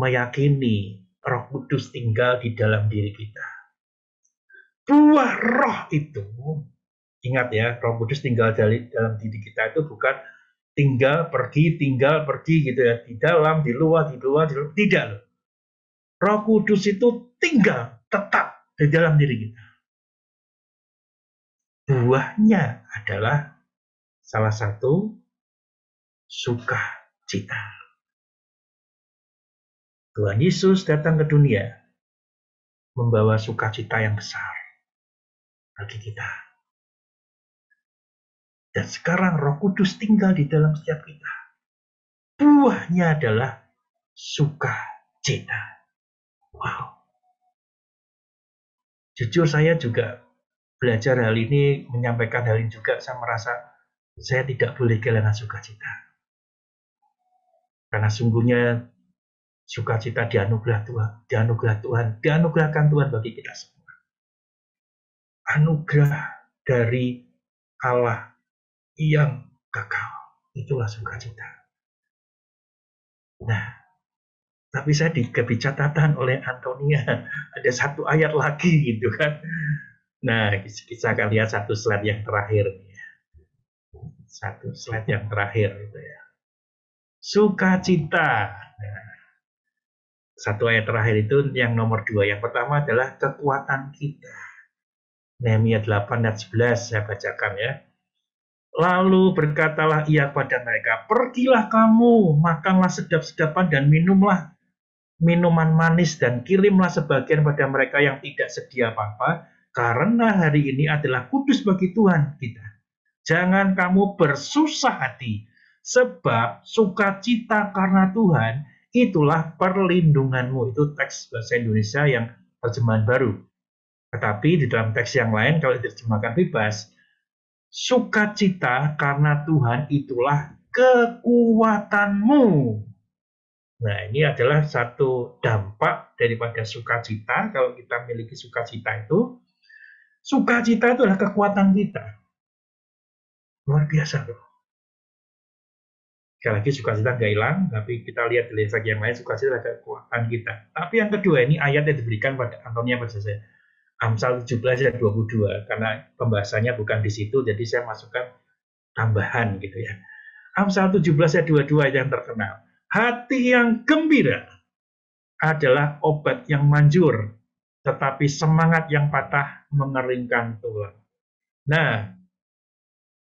meyakini Roh Kudus tinggal di dalam diri kita, buah roh itu, ingat ya, Roh Kudus tinggal dalam diri kita itu bukan tinggal pergi gitu ya, di dalam, di luar, tidak loh. Roh Kudus itu tinggal tetap di dalam diri kita. Buahnya adalah salah satu sukacita. Tuhan Yesus datang ke dunia membawa sukacita yang besar bagi kita. Dan sekarang Roh Kudus tinggal di dalam setiap kita. Buahnya adalah sukacita. Wow. Jujur saya juga belajar hal ini, menyampaikan hal ini juga, saya merasa saya tidak boleh kehilangan sukacita. Karena sungguhnya sukacita dianugerahkan Tuhan bagi kita semua. Anugerah dari Allah yang kekal, itulah sukacita. Nah, tapi saya diberi catatan oleh Antonia, ada satu ayat lagi gitu kan. Nah, kita akan lihat satu slide yang terakhir. Satu slide yang terakhir gitu ya. Sukacita. Nah, satu ayat terakhir itu yang nomor 2. Yang pertama adalah kekuatan kita. Nehemia 8 ayat 11 saya bacakan ya. Lalu berkatalah ia pada mereka, pergilah kamu, makanlah sedap-sedapan dan minumlah minuman manis dan kirimlah sebagian pada mereka yang tidak sedia apa-apa, karena hari ini adalah kudus bagi Tuhan kita. Jangan kamu bersusah hati, sebab sukacita karena Tuhan itulah perlindunganmu. Itu teks bahasa Indonesia yang terjemahan baru. Tetapi di dalam teks yang lain, kalau diterjemahkan bebas, sukacita karena Tuhan itulah kekuatanmu. Nah, ini adalah satu dampak daripada sukacita. Kalau kita memiliki sukacita itu adalah kekuatan kita. Luar biasa loh. Sekali lagi sukacita nggak hilang, tapi kita lihat di efek yang lain, sukacita adalah kekuatan kita. Tapi yang kedua, ini ayat yang diberikan pada Antonia pada saya. Amsal 17 ayat 22, karena pembahasannya bukan di situ, jadi saya masukkan tambahan gitu ya. Amsal 17 ayat 22 yang terkenal. Hati yang gembira adalah obat yang manjur, tetapi semangat yang patah mengeringkan tulang. Nah,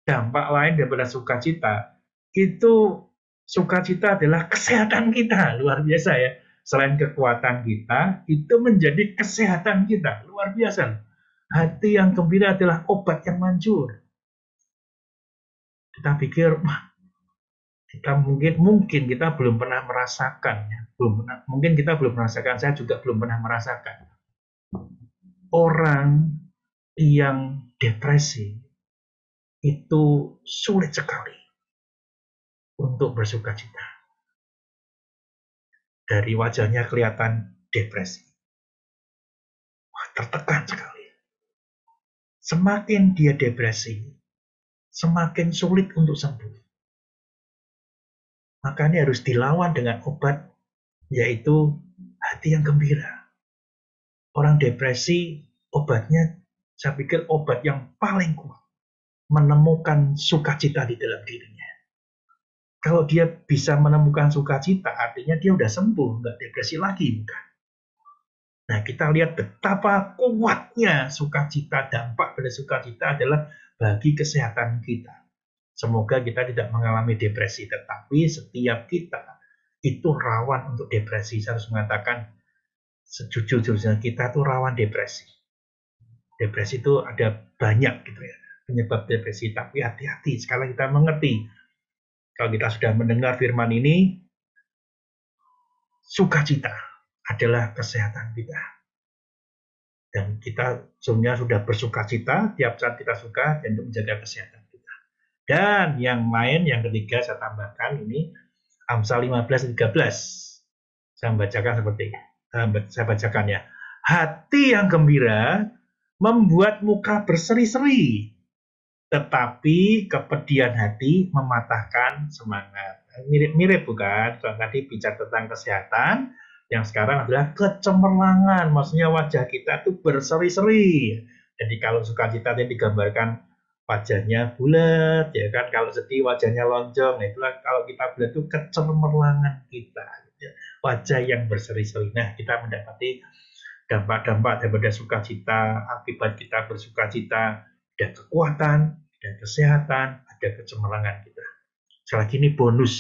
dampak lain daripada sukacita, itu sukacita adalah kesehatan kita, luar biasa ya. Selain kekuatan kita, itu menjadi kesehatan kita, luar biasa. Hati yang gembira adalah obat yang manjur. Kita pikir, wah, kita mungkin kita belum pernah merasakan, ya. Mungkin kita belum merasakan, saya juga belum pernah merasakan. Orang yang depresi itu sulit sekali untuk bersukacita. Dari wajahnya kelihatan depresi. Wah, tertekan sekali. Semakin dia depresi, semakin sulit untuk sembuh. Makanya harus dilawan dengan obat, yaitu hati yang gembira. Orang depresi, obatnya, saya pikir obat yang paling kuat. Menemukan sukacita di dalam dirinya. Kalau dia bisa menemukan sukacita, artinya dia udah sembuh, nggak depresi lagi, bukan? Nah, kita lihat betapa kuatnya sukacita, dampak pada sukacita adalah bagi kesehatan kita. Semoga kita tidak mengalami depresi, tetapi setiap kita itu rawan untuk depresi. Saya harus mengatakan sejujur-jujurnya, kita tuh rawan depresi. Depresi itu ada banyak gitu ya, penyebab depresi, tapi hati-hati sekali kita mengerti. Kalau kita sudah mendengar firman ini, sukacita adalah kesehatan kita. Dan kita sebenarnya sudah bersukacita, tiap saat kita suka, dan untuk menjaga kesehatan kita. Dan yang lain, yang ketiga saya tambahkan ini, Amsal 15-13. Saya membacakan seperti ini. Saya bacakan ya. Hati yang gembira membuat muka berseri-seri, tetapi kepedihan hati mematahkan semangat. Mirip-mirip bukan? Kalau tadi bicara tentang kesehatan, yang sekarang adalah kecemerlangan. Maksudnya wajah kita tuh berseri-seri. Jadi kalau sukacita itu digambarkan wajahnya bulat, ya kan? Kalau sedih wajahnya lonjong. Nah, itulah kalau kita bulat itu kecemerlangan kita. Ya. Wajah yang berseri-seri. Nah, kita mendapati dampak-dampak daripada sukacita, akibat kita bersukacita, ada kekuatan, ada kesehatan, ada kecemerlangan kita. Sekali lagi ini bonus.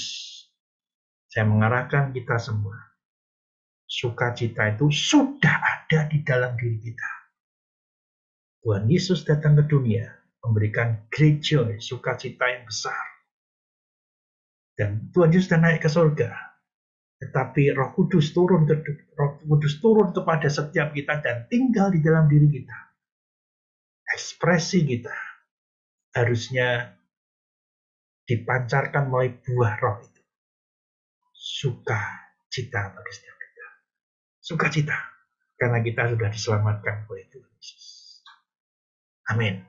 Saya mengarahkan kita semua. Sukacita itu sudah ada di dalam diri kita. Tuhan Yesus datang ke dunia, memberikan great joy, sukacita yang besar. Dan Tuhan Yesus sudah naik ke surga. Tetapi Roh Kudus turun kepada setiap kita dan tinggal di dalam diri kita. Ekspresi kita harusnya dipancarkan melalui buah roh itu. Sukacita bagi setiap kita. Sukacita. Karena kita sudah diselamatkan oleh Tuhan Yesus. Amin.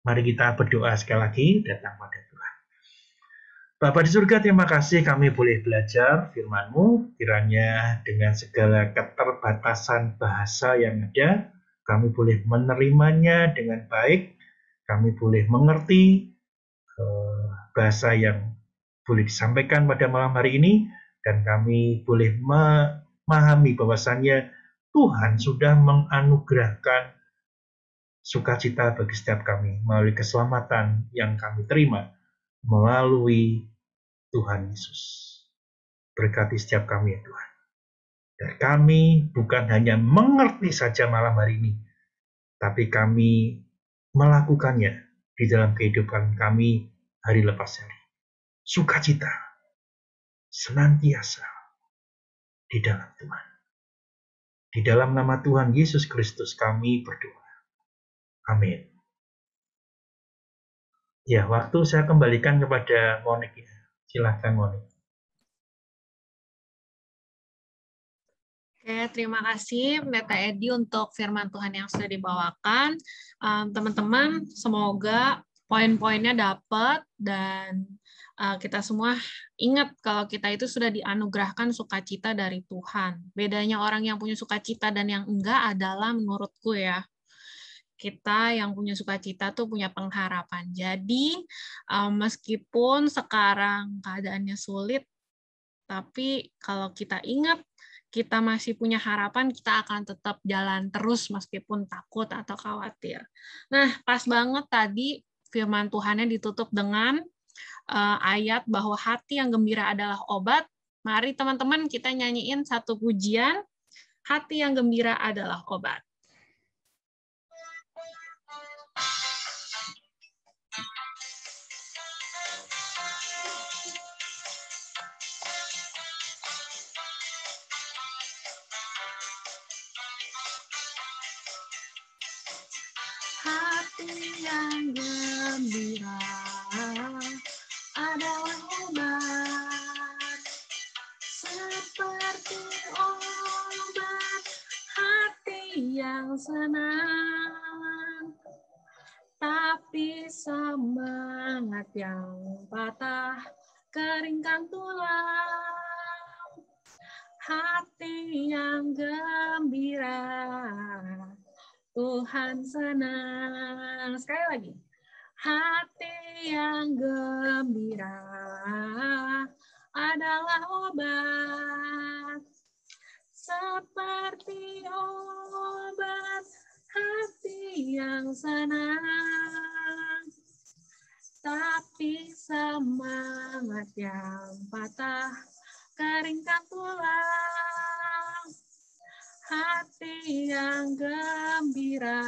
Mari kita berdoa sekali lagi datang pada Tuhan. Bapa di surga, terima kasih kami boleh belajar firman-Mu. Kiranya dengan segala keterbatasan bahasa yang ada, kami boleh menerimanya dengan baik. Kami boleh mengerti bahasa yang boleh disampaikan pada malam hari ini, dan kami boleh memahami bahwasannya Tuhan sudah menganugerahkan sukacita bagi setiap kami melalui keselamatan yang kami terima melalui Tuhan Yesus. Berkati setiap kami ya Tuhan. Dan kami bukan hanya mengerti saja malam hari ini, tapi kami melakukannya di dalam kehidupan kami hari lepas hari. Sukacita senantiasa di dalam Tuhan. Di dalam nama Tuhan Yesus Kristus kami berdoa. Amin. Ya, waktu saya kembalikan kepada Monik ya. Silahkan Monik. Oke, terima kasih Pendeta Edi untuk firman Tuhan yang sudah dibawakan. Teman-teman, semoga poin-poinnya dapat dan kita semua ingat kalau kita itu sudah dianugerahkan sukacita dari Tuhan. Bedanya orang yang punya sukacita dan yang enggak adalah menurutku ya, kita yang punya sukacita tuh punya pengharapan. Jadi meskipun sekarang keadaannya sulit, tapi kalau kita ingat kita masih punya harapan, kita akan tetap jalan terus meskipun takut atau khawatir. Nah, pas banget tadi firman Tuhannya ditutup dengan ayat bahwa hati yang gembira adalah obat. Mari teman-teman kita nyanyiin satu pujian, hati yang gembira adalah obat. Hati yang gembira adalah obat, seperti obat hati yang senang, tapi semangat yang patah keringkan tulang. Hati yang gembira Tuhan senang. Sekali lagi. Hati yang gembira adalah obat, seperti obat hati yang senang, tapi semangat yang patah keringkan tulang. Hati yang gembira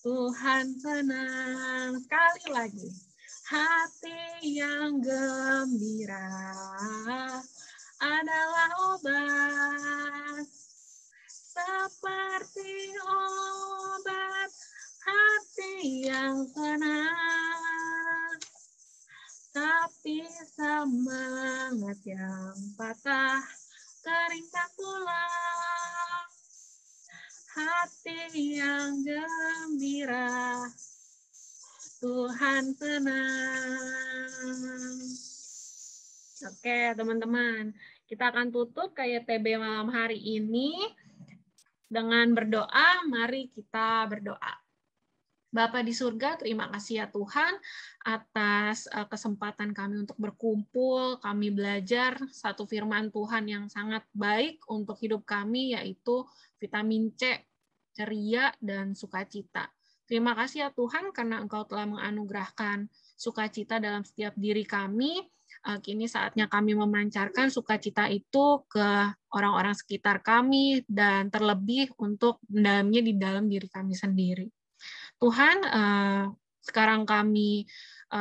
Tuhan senang. Sekali lagi. Hati yang gembira adalah obat, seperti obat hati yang senang, tapi semangat yang patah keringkan tulang. Hati yang gembira Tuhan senang. Oke, teman-teman. Kita akan tutup KYTB malam hari ini dengan berdoa. Mari kita berdoa. Bapa di surga, terima kasih ya Tuhan atas kesempatan kami untuk berkumpul. Kami belajar satu firman Tuhan yang sangat baik untuk hidup kami, yaitu vitamin C, ceria, dan sukacita. Terima kasih ya Tuhan karena Engkau telah menganugerahkan sukacita dalam setiap diri kami. Kini saatnya kami memancarkan sukacita itu ke orang-orang sekitar kami dan terlebih untuk mendalamnya di dalam diri kami sendiri. Tuhan, sekarang kami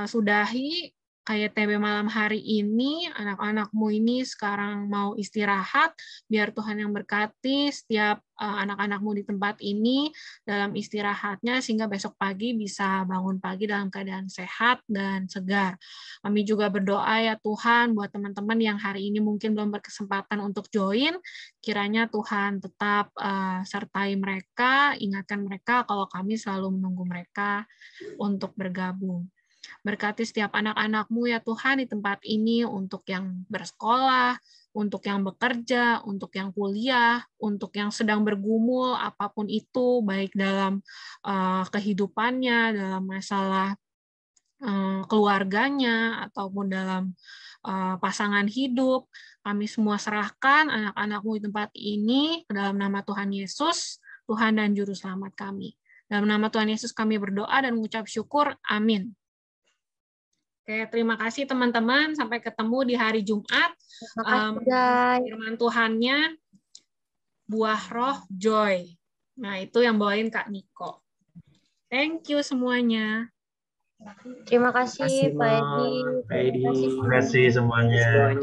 sudahi KYTB malam hari ini, anak-anak-Mu ini sekarang mau istirahat, biar Tuhan yang berkati setiap anak-anak-Mu di tempat ini dalam istirahatnya, sehingga besok pagi bisa bangun pagi dalam keadaan sehat dan segar. Kami juga berdoa ya Tuhan, buat teman-teman yang hari ini mungkin belum berkesempatan untuk join, kiranya Tuhan tetap sertai mereka, ingatkan mereka kalau kami selalu menunggu mereka untuk bergabung. Berkati setiap anak-anak-Mu ya Tuhan di tempat ini, untuk yang bersekolah, untuk yang bekerja, untuk yang kuliah, untuk yang sedang bergumul, apapun itu, baik dalam kehidupannya, dalam masalah keluarganya, ataupun dalam pasangan hidup. Kami semua serahkan anak-anak-Mu di tempat ini ke dalam nama Tuhan Yesus, Tuhan dan Juru Selamat kami. Dalam nama Tuhan Yesus kami berdoa dan mengucap syukur. Amin. Oke, terima kasih teman-teman. Sampai ketemu di hari Jumat. Terima kasih, guys. Firman Tuhannya buah roh joy. Nah, itu yang bawain Kak Niko. Thank you semuanya. Terima kasih, Pak Edi. Terima kasih semuanya.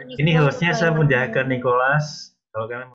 Ini hostnya saya Pendeta Nicholas. Kalau kalian